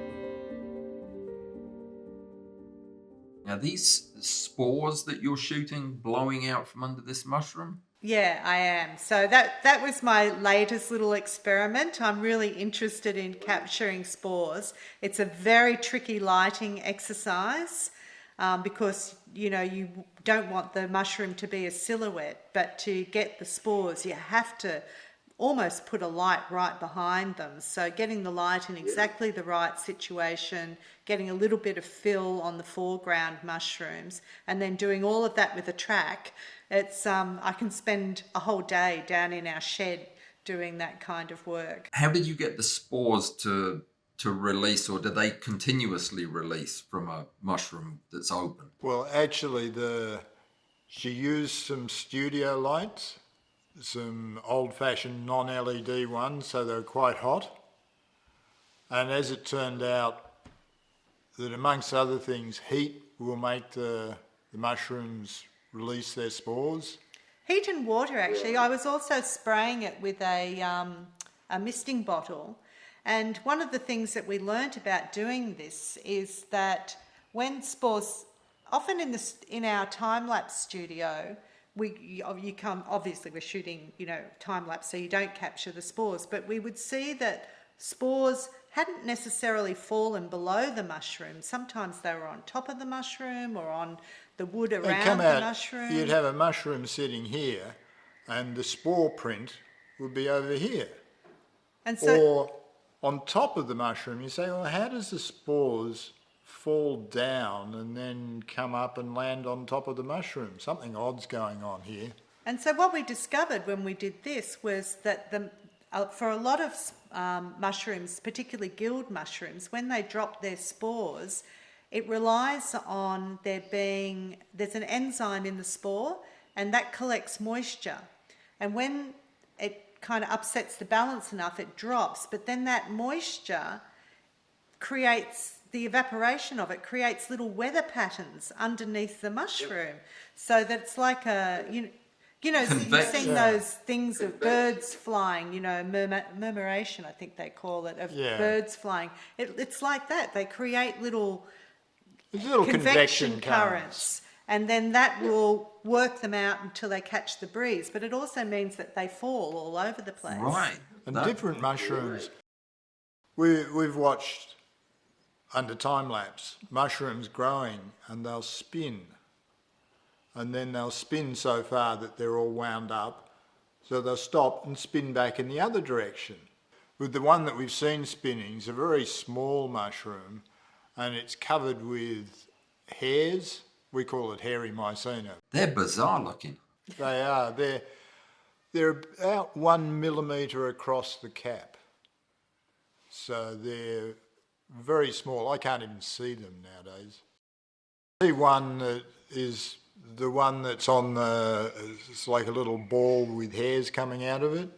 Now, these spores that you're shooting blowing out from under this mushroom? Yeah, I am. So that was my latest little experiment. I'm really interested in capturing spores. It's a very tricky lighting exercise because, you know, you don't want the mushroom to be a silhouette, but to get the spores, you have to almost put a light right behind them. So getting the light in exactly the right situation, getting a little bit of fill on the foreground mushrooms, and then doing all of that with a track. It's I can spend a whole day down in our shed doing that kind of work. How did you get the spores to release, or do they continuously release from a mushroom that's open? Well, actually, she used some studio lights, some old-fashioned non-LED ones, so they were quite hot. And as it turned out, that amongst other things, heat will make the mushrooms release their spores. Heat and water, actually. I was also spraying it with a misting bottle. And one of the things that we learnt about doing this is that when spores, often in our time-lapse studio, obviously we're shooting, time-lapse, so you don't capture the spores, but we would see that spores hadn't necessarily fallen below the mushroom. Sometimes they were on top of the mushroom or on the wood around the mushroom. You'd have a mushroom sitting here and the spore print would be over here. And so, or on top of the mushroom, you say, well, how does the spores fall down and then come up and land on top of the mushroom? Something odd's going on here. And so what we discovered when we did this was that for a lot of mushrooms, particularly guild mushrooms, when they drop their spores, it relies on there's an enzyme in the spore, and that collects moisture. And when it kind of upsets the balance enough, it drops. But then that moisture creates, the evaporation of it creates little weather patterns underneath the mushroom. So that it's like you've seen those things of birds flying, murmuration, I think they call it, of birds flying. It's like that. They create little convection currents, and then that will work them out until they catch the breeze. But it also means that they fall all over the place. Right. And different mushrooms. We've watched, under time-lapse, mushrooms growing, and they'll spin. And then they'll spin so far that they're all wound up, so they'll stop and spin back in the other direction. With the one that we've seen spinning, it's a very small mushroom, and it's covered with hairs. We call it hairy mycena. They're bizarre looking. They are. They're about 1 millimetre across the cap. So they're very small. I can't even see them nowadays. The one that is the one that's on it's like a little ball with hairs coming out of it.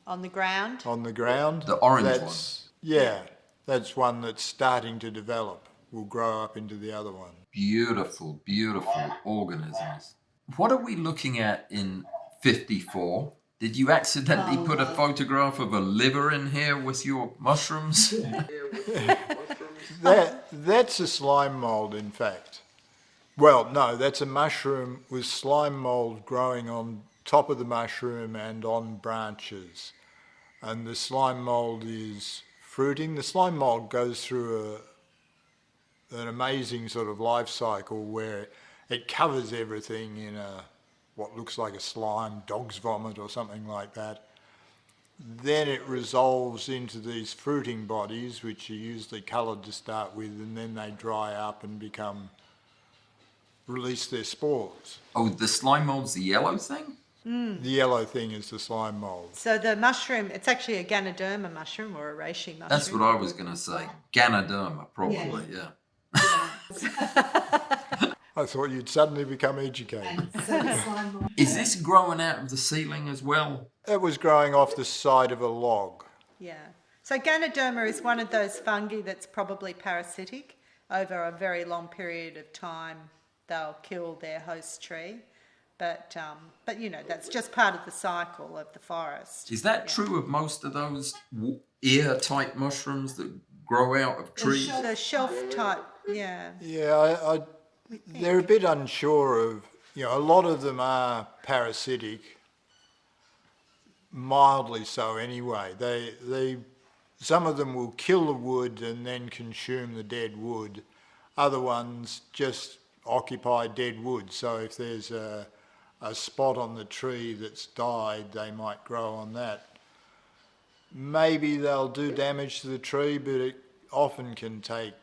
On the ground? On the ground. The orange one. Yeah, that's one that's starting to develop. Will grow up into the other one. Beautiful, beautiful organisms. What are we looking at in 54? Did you accidentally put a photograph of a liver in here with your mushrooms? That's a slime mould, in fact. Well, no, that's a mushroom with slime mould growing on top of the mushroom and on branches. And the slime mould is fruiting. The slime mould goes through an amazing sort of life cycle where it covers everything in what looks like a slime, dog's vomit or something like that. Then it resolves into these fruiting bodies, which are usually coloured to start with, and then they dry up and release their spores. Oh, the slime mould's the yellow thing? The yellow thing is the slime mould. So the mushroom, it's actually a Ganoderma mushroom or a reishi mushroom. That's what I was going to say. Ganoderma, probably, yeah. I thought you'd suddenly become educated. Is this growing out of the ceiling as well? It was growing off the side of a log. Yeah. So Ganoderma is one of those fungi that's probably parasitic. Over a very long period of time, they'll kill their host tree. But that's just part of the cycle of the forest. Is that true of most of those ear-type mushrooms that grow out of trees? The shelf type, yeah. Yeah, they're a bit unsure of, a lot of them are parasitic, mildly so anyway. Some of them will kill the wood and then consume the dead wood. Other ones just occupy dead wood. So if there's a spot on the tree that's died, they might grow on that. maybe they'll do damage to the tree, but it often can take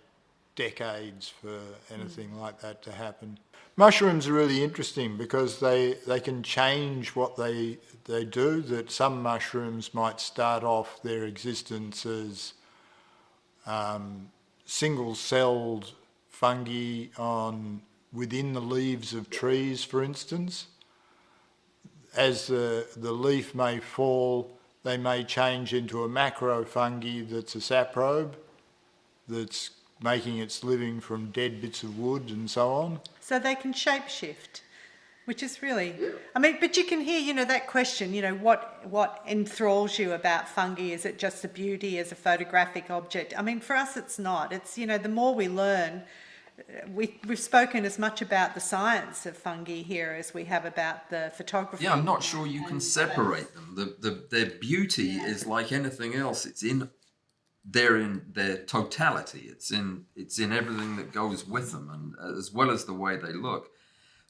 decades for anything like that to happen. Mushrooms are really interesting because they can change what they do. That some mushrooms might start off their existence as single-celled fungi within the leaves of trees, for instance. As the leaf may fall, they may change into a macrofungi that's a saprobe, that's making its living from dead bits of wood and so on. So they can shapeshift, which is really... I mean, but you can hear, that question, what enthralls you about fungi? Is it just the beauty as a photographic object? I mean, for us it's not. It's, the more we learn, we've spoken as much about the science of fungi here as we have about the photography. Yeah, I'm not sure you can separate them. Their beauty is like anything else. They're in their totality. It's in everything that goes with them, and as well as the way they look.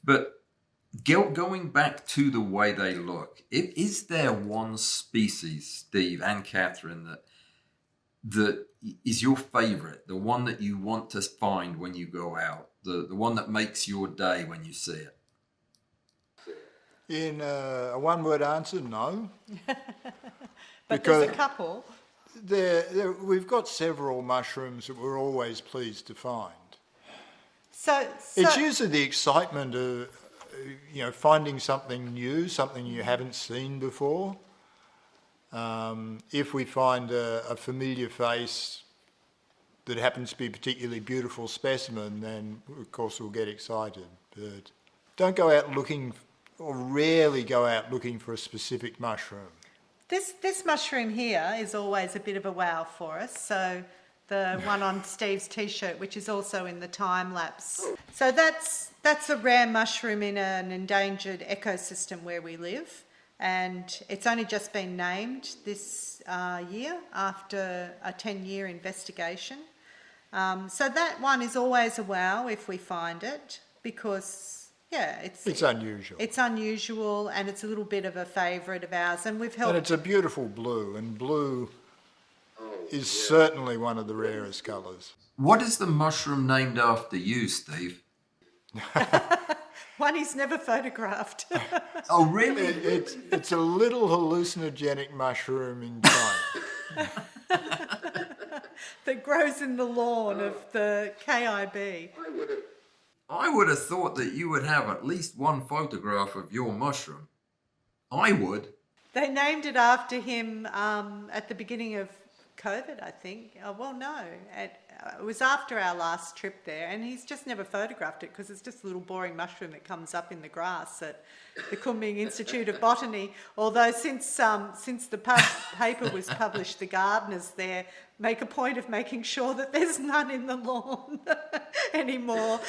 But going back to the way they look, is there one species, Steve and Catherine, that is your favourite, the one that you want to find when you go out, the one that makes your day when you see it? In a one-word answer, no. But there's a couple. We've got several mushrooms that we're always pleased to find. So it's usually the excitement of, finding something new, something you haven't seen before. If we find a familiar face that happens to be a particularly beautiful specimen, then of course we'll get excited. But don't go out looking, or rarely go out looking for a specific mushroom. This mushroom here is always a bit of a wow for us. So the one on Steve's T-shirt, which is also in the Time-lapse. So that's a rare mushroom in an endangered ecosystem where we live. And it's only just been named this year after a 10-year investigation. So that one is always a wow if we find it, because it's unusual. It's unusual, and it's a little bit of a favourite of ours, and we've helped. And it's a beautiful blue, and blue is certainly one of the rarest colours. What is the mushroom named after you, Steve? One he's never photographed. Oh, really? It's a little hallucinogenic mushroom in China. That grows in the lawn of the KIB. I would have thought that you would have at least one photograph of your mushroom. I would. They named it after him at the beginning of COVID, I think. It was after our last trip there, and he's just never photographed it because it's just a little boring mushroom that comes up in the grass at the Kunming Institute of Botany. Although since the paper was published, the gardeners there make a point of making sure that there's none in the lawn anymore.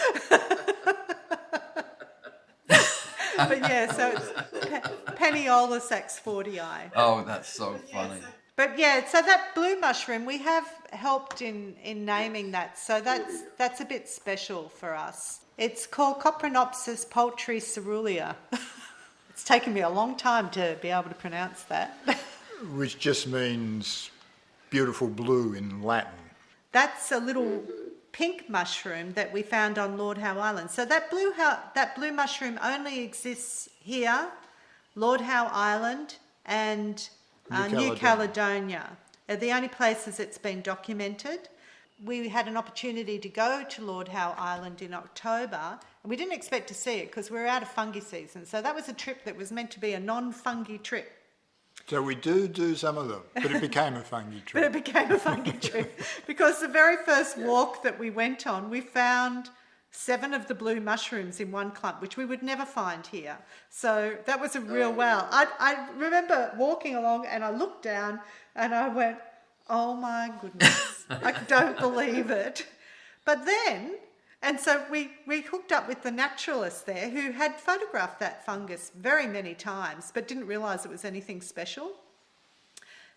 But yeah, so it's Paniolus axfordii. Oh, that's so funny. But yeah, so that blue mushroom, we have helped in naming that. So that's a bit special for us. It's called Coprinopsis poultry cerulea. It's taken me a long time to be able to pronounce that. Which just means beautiful blue in Latin. That's a little pink mushroom that we found on Lord Howe Island. So that blue mushroom only exists here, Lord Howe Island, and New Caledonia are the only places it's been documented. We had an opportunity to go to Lord Howe Island in October, and we didn't expect to see it because we were out of fungi season. So that was a trip that was meant to be a non-fungi trip. So we do some of them, but it became a fungi trip. Because the very first walk that we went on, we found 7 of the blue mushrooms in one clump, which we would never find here. So that was a real wow. I remember walking along and I looked down and I went, oh my goodness, I don't believe it. But then, and so we hooked up with the naturalist there who had photographed that fungus very many times but didn't realise it was anything special.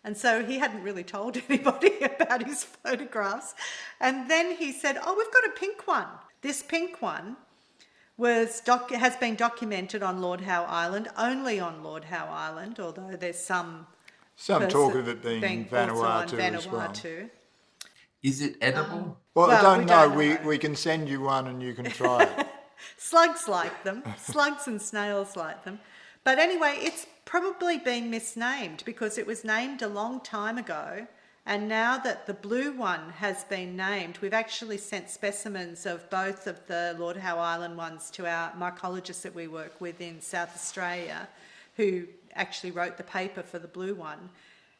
And so he hadn't really told anybody about his photographs. And then he said, oh, we've got a pink one. This pink one has been documented on Lord Howe Island, only on Lord Howe Island, although there's some Some talk of it being also on Vanuatu as well. Vanuatu. Is it edible? Well, I Well, don't we know. don't know. We can send you one and you can try it. Slugs like them. Slugs and snails like them. But anyway, it's probably been misnamed because it was named a long time ago. And now that the blue one has been named, we've actually sent specimens of both of the Lord Howe Island ones to our mycologists that we work with in South Australia, who actually wrote the paper for the blue one.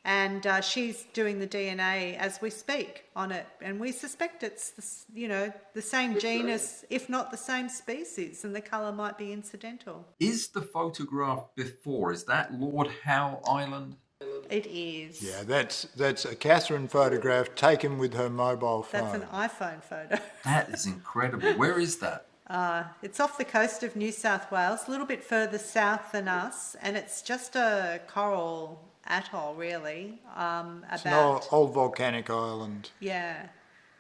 And she's doing the DNA as we speak on it. And we suspect it's, the same genus, if not the same species, and the colour might be incidental. Is the photograph before, is that Lord Howe Island? It is. Yeah, that's a Catherine photograph taken with her mobile phone. That's an iPhone photo. That is incredible. Where is that? It's off the coast of New South Wales, a little bit further south than us, and it's just a coral atoll, really. It's an old volcanic island. Yeah.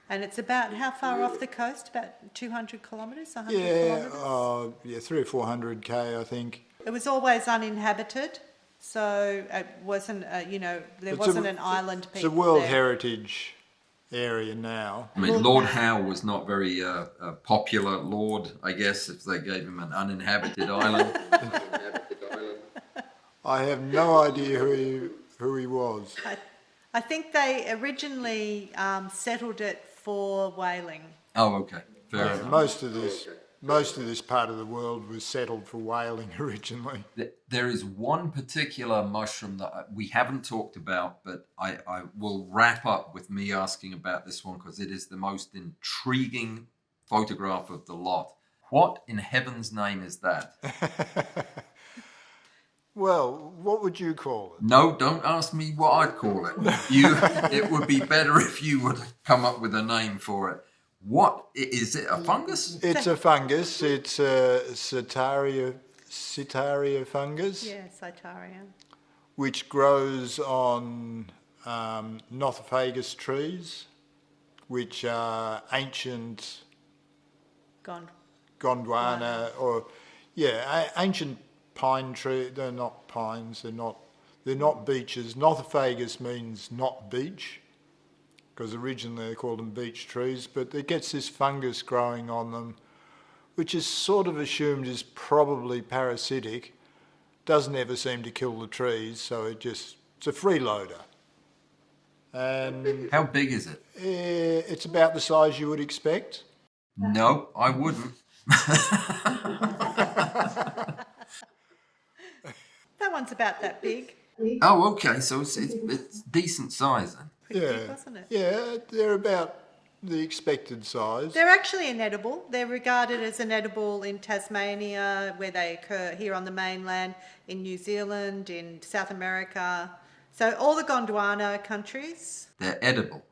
And it's about how far off the coast? About 200 kilometres, 100 Yeah, kilometres? 300 or 400 k, I think. It was always uninhabited, so it wasn't, there wasn't an island people It's a World there. Heritage area now. I mean, Lord Howe was not very popular lord, I guess, if they gave him an uninhabited island. I have no idea who he was. I think they originally settled it for whaling. Oh, okay. Fair Yeah, enough. most of this part of the world was settled for whaling originally. There is one particular mushroom that we haven't talked about, but I will wrap up with me asking about this one because it is the most intriguing photograph of the lot. What in heaven's name is that? Well, what would you call it? No, don't ask me what I'd call it. It would be better if you would come up with a name for it. What is it? A fungus? It's a fungus. It's a Sitaria fungus, Yeah, Sitaria. which grows on Nothofagus trees, which are ancient Gondwana ancient pine tree. They're not pines. They're not beeches. Nothofagus means not beech, because originally they called them beech trees. But it gets this fungus growing on them, which is sort of assumed is probably parasitic. Doesn't ever seem to kill the trees, so it's a freeloader. And How big is it? it's about the size you would expect. No, I wouldn't. That one's about that big. Oh, okay. So it's decent size then. Pretty big, wasn't it? Yeah, they're about the expected size. They're actually inedible. They're regarded as inedible in Tasmania, where they occur here on the mainland, in New Zealand, in South America. So all the Gondwana countries. They're edible.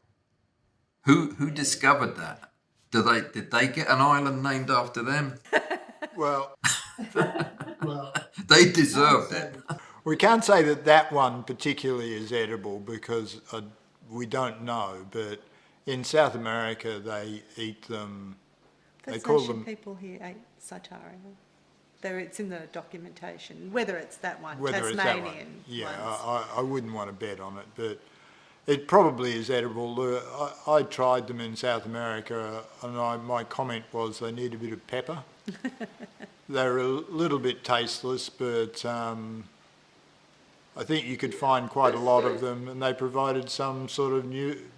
Who discovered that? Did they get an island named after them? Well, They deserved it. we can't say that one particularly is edible because we don't know, but in South America they eat them. They First call Nation them people here ate Sitaria. It's in the documentation, whether it's that one, whether Tasmanian it's that one. Yeah, ones. I wouldn't want to bet on it, but it probably is edible. I tried them in South America, and my comment was they need a bit of pepper. They're a little bit tasteless, but I think you could find quite a lot of them, and they provided some sort of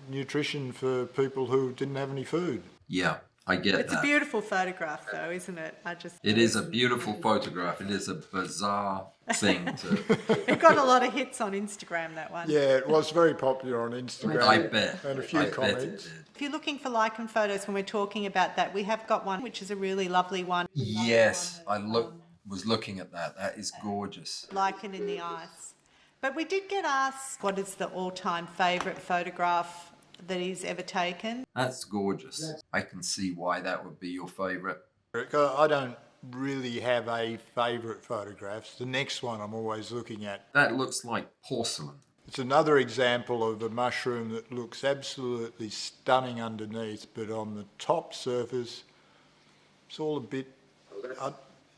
nutrition for people who didn't have any food. Yeah, I get It's that. a beautiful photograph, though, isn't it? It is a beautiful photograph. It is a bizarre thing to... It got a lot of hits on Instagram, that one. Yeah, it was very popular on Instagram. I bet. And a few I bet it comments. did. If you're looking for lichen photos when we're talking about that, we have got one which is a really lovely one. Yes, I was looking at that. That is gorgeous. Lichen in the ice. But we did get asked what is the all-time favourite photograph that he's ever taken. That's gorgeous. I can see why that would be your favourite. I don't really have a favourite photograph. The next one I'm always looking at. That looks like porcelain. It's another example of a mushroom that looks absolutely stunning underneath, but on the top surface, it's all a bit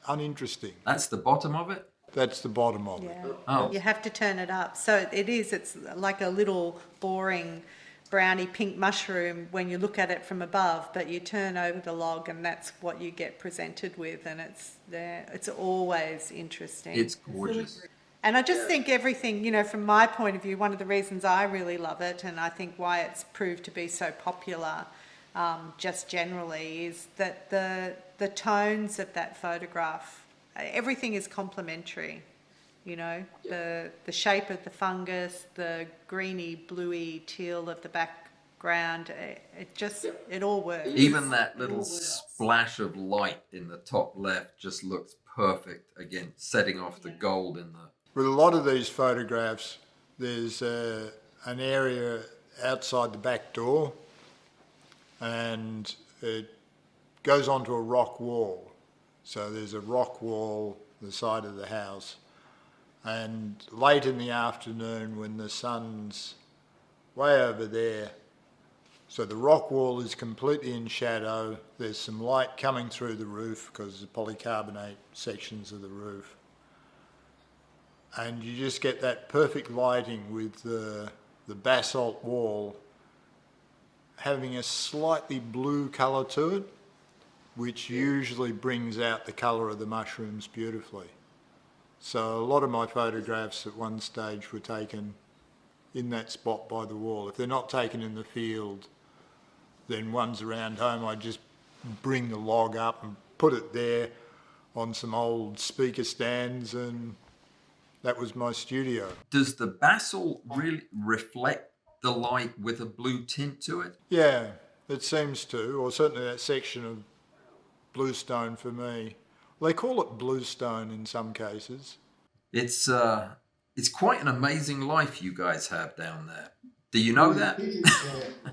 uninteresting. That's the bottom of it? That's the bottom of it. Yeah. Oh. You have to turn it up. So it's like a little boring browny pink mushroom when you look at it from above, but you turn over the log and that's what you get presented with, and it's there. It's always interesting. It's gorgeous. And I just think everything, you know, from my point of view, one of the reasons I really love it, and I think why it's proved to be so popular, just generally, is that the tones of that photograph, everything is complementary. You know, the shape of the fungus, the greeny, bluey teal of the background, it all works. Even that little splash of light in the top left just looks perfect, again, setting off the gold in the... With a lot of these photographs, there's an area outside the back door and it goes onto a rock wall. So there's a rock wall the side of the house. And late in the afternoon when the sun's way over there, so the rock wall is completely in shadow, there's some light coming through the roof because of the polycarbonate sections of the roof. And you just get that perfect lighting with the basalt wall having a slightly blue colour to it, which usually brings out the colour of the mushrooms beautifully. So a lot of my photographs at one stage were taken in that spot by the wall. If they're not taken in the field, then ones around home, I just bring the log up and put it there on some old speaker stands, and that was my studio. Does the basalt really reflect the light with a blue tint to it? Yeah, it seems to, or certainly that section of bluestone for me. They call it bluestone in some cases. It's quite an amazing life you guys have down there. Do you know that?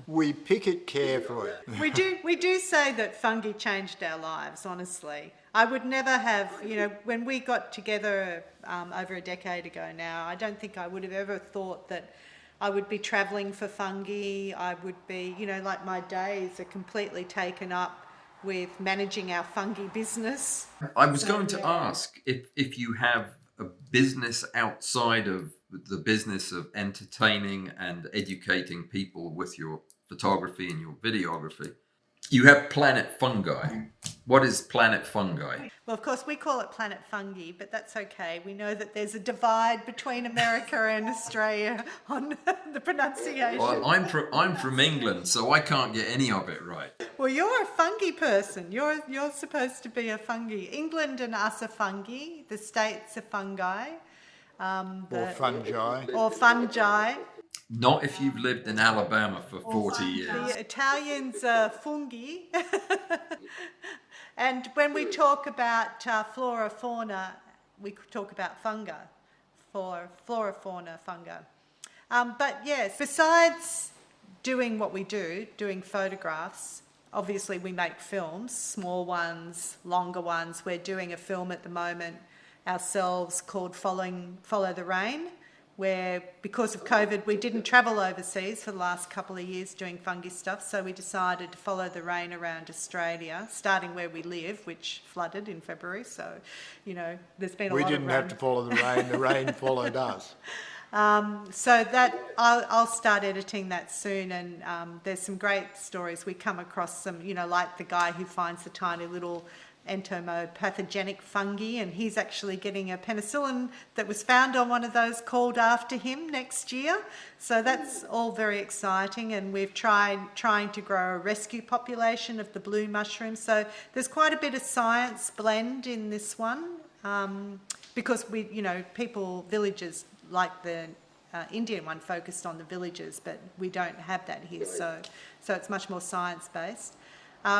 We pick it carefully. We do say that fungi changed our lives, honestly. I would never have, you know, when we got together over a decade ago now, I don't think I would have ever thought that I would be travelling for fungi. I would be, you know, like my days are completely taken up with managing our fungi business. I was going to ask if you have a business outside of the business of entertaining and educating people with your photography and your videography. You have Planet Fungi. What is Planet Fungi? Well, of course, we call it Planet Fungi, but that's okay. We know that there's a divide between America and Australia on the pronunciation. Well, I'm from England, so I can't get any of it right. Well, you're a fungi person. You're supposed to be a fungi. England and us are fungi. The States are fungi. Or fungi. Or fungi. Not if you've lived in Alabama for 40 years. The Italians are fungi. And when we talk about flora, fauna, we talk about fungi, for flora, fauna, fungi. But yes, besides doing what we do, doing photographs, obviously we make films, small ones, longer ones. We're doing a film at the moment ourselves called Follow the Rain, where because of COVID we didn't travel overseas for the last couple of years doing fungi stuff, so we decided to follow the rain around Australia, starting where we live, which flooded in February, so, you know, there's been a lot of rain. We didn't have to follow the rain followed us. So that I'll start editing that soon, and there's some great stories. We come across some, you know, like the guy who finds the tiny little entomopathogenic fungi, and he's actually getting a penicillin that was found on one of those called after him next year. So that's all very exciting, and we've trying to grow a rescue population of the blue mushrooms. So there's quite a bit of science blend in this one, because we, you know, villages like the Indian one focused on the villages, but we don't have that here, so it's much more science-based.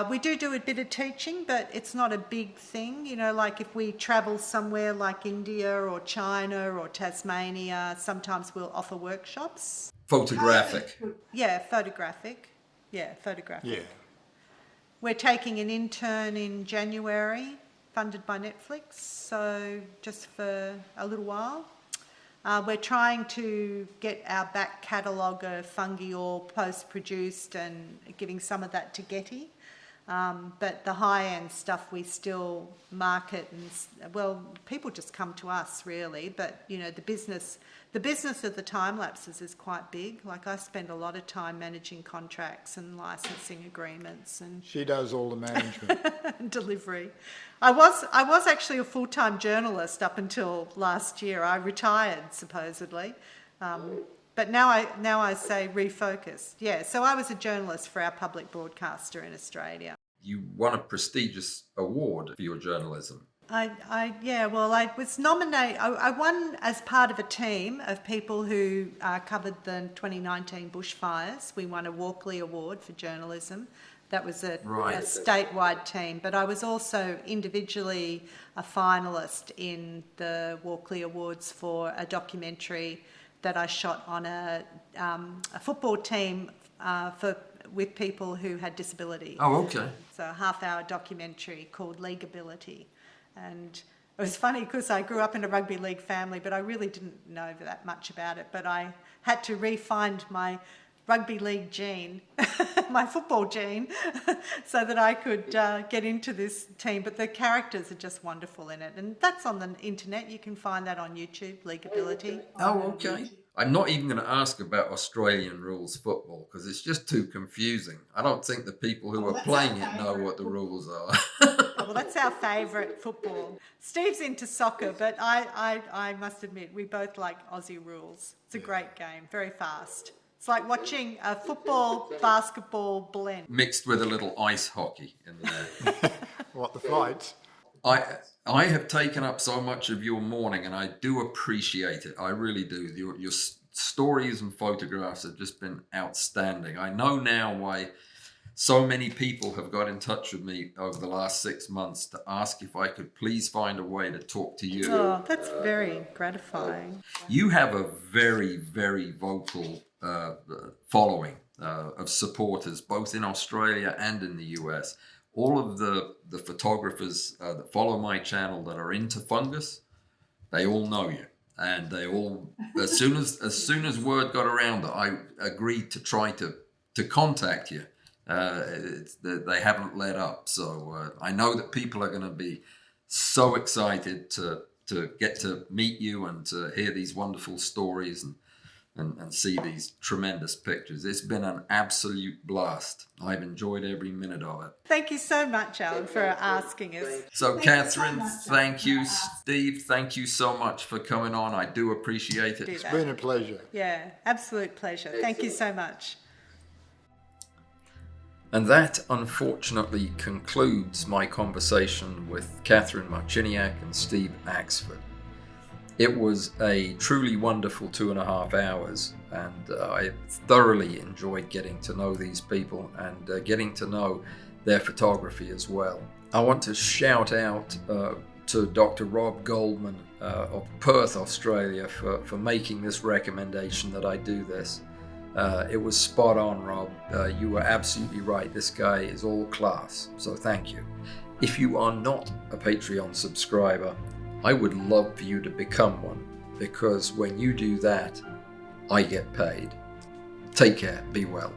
We do a bit of teaching, but it's not a big thing. You know, like if we travel somewhere like India or China or Tasmania, sometimes we'll offer workshops. Photographic. Yeah, photographic. Yeah. We're taking an intern in January, funded by Netflix, so just for a little while. We're trying to get our back catalogue of fungi all post-produced and giving some of that to Getty. But the high-end stuff we still market, and well, people just come to us really. But you know, the business of the time-lapses is quite big. Like I spend a lot of time managing contracts and licensing agreements, and She does all the management. and delivery. I was actually a full-time journalist up until last year. I retired supposedly. But now I say refocus. Yeah, so I was a journalist for our public broadcaster in Australia. You won a prestigious award for your journalism. I was nominated. I won as part of a team of people who covered the 2019 bushfires. We won a Walkley Award for journalism. That was a statewide team. But I was also individually a finalist in the Walkley Awards for a documentary that I shot on a football team with people who had disability. Oh, okay. So a half-hour documentary called Leagueability. And it was funny because I grew up in a rugby league family, but I really didn't know that much about it. But I had to re-find my rugby league gene, my football gene, so that I could get into this team. But the characters are just wonderful in it. And that's on the internet. You can find that on YouTube, Leagueability. Oh, okay. I'm not even going to ask about Australian rules football because it's just too confusing. I don't think the people who are playing it know what the rules are. Well, that's our favourite football. Steve's into soccer, but I must admit, we both like Aussie rules. It's a great game, very fast. It's like watching a football-basketball blend. Mixed with a little ice hockey in there. What, the fights? I have taken up so much of your morning, and I do appreciate it. I really do. Your stories and photographs have just been outstanding. I know now why so many people have got in touch with me over the last 6 months to ask if I could please find a way to talk to you. Oh, that's very gratifying. You have a very, very vocal following of supporters, both in Australia and in the US. All of the photographers that follow my channel that are into fungus, they all know you. And they all, as soon as word got around that I agreed to try to contact you, they haven't let up. So I know that people are going to be so excited to get to meet you and to hear these wonderful stories and see these tremendous pictures. It's been an absolute blast. I've enjoyed every minute of it. Thank you so much, Alan, for asking us. So, Catherine, thank you. Steve, thank you so much for coming on. I do appreciate it. It's been a pleasure. Yeah, absolute pleasure. Thank you so much. And that, unfortunately, concludes my conversation with Catherine Marciniak and Steve Axford. It was a truly wonderful 2.5 hours, and I thoroughly enjoyed getting to know these people and getting to know their photography as well. I want to shout out to Dr. Rob Goldman of Perth, Australia, for making this recommendation that I do this. It was spot on, Rob. You were absolutely right. This guy is all class, so thank you. If you are not a Patreon subscriber, I would love for you to become one, because when you do that, I get paid. Take care. Be well.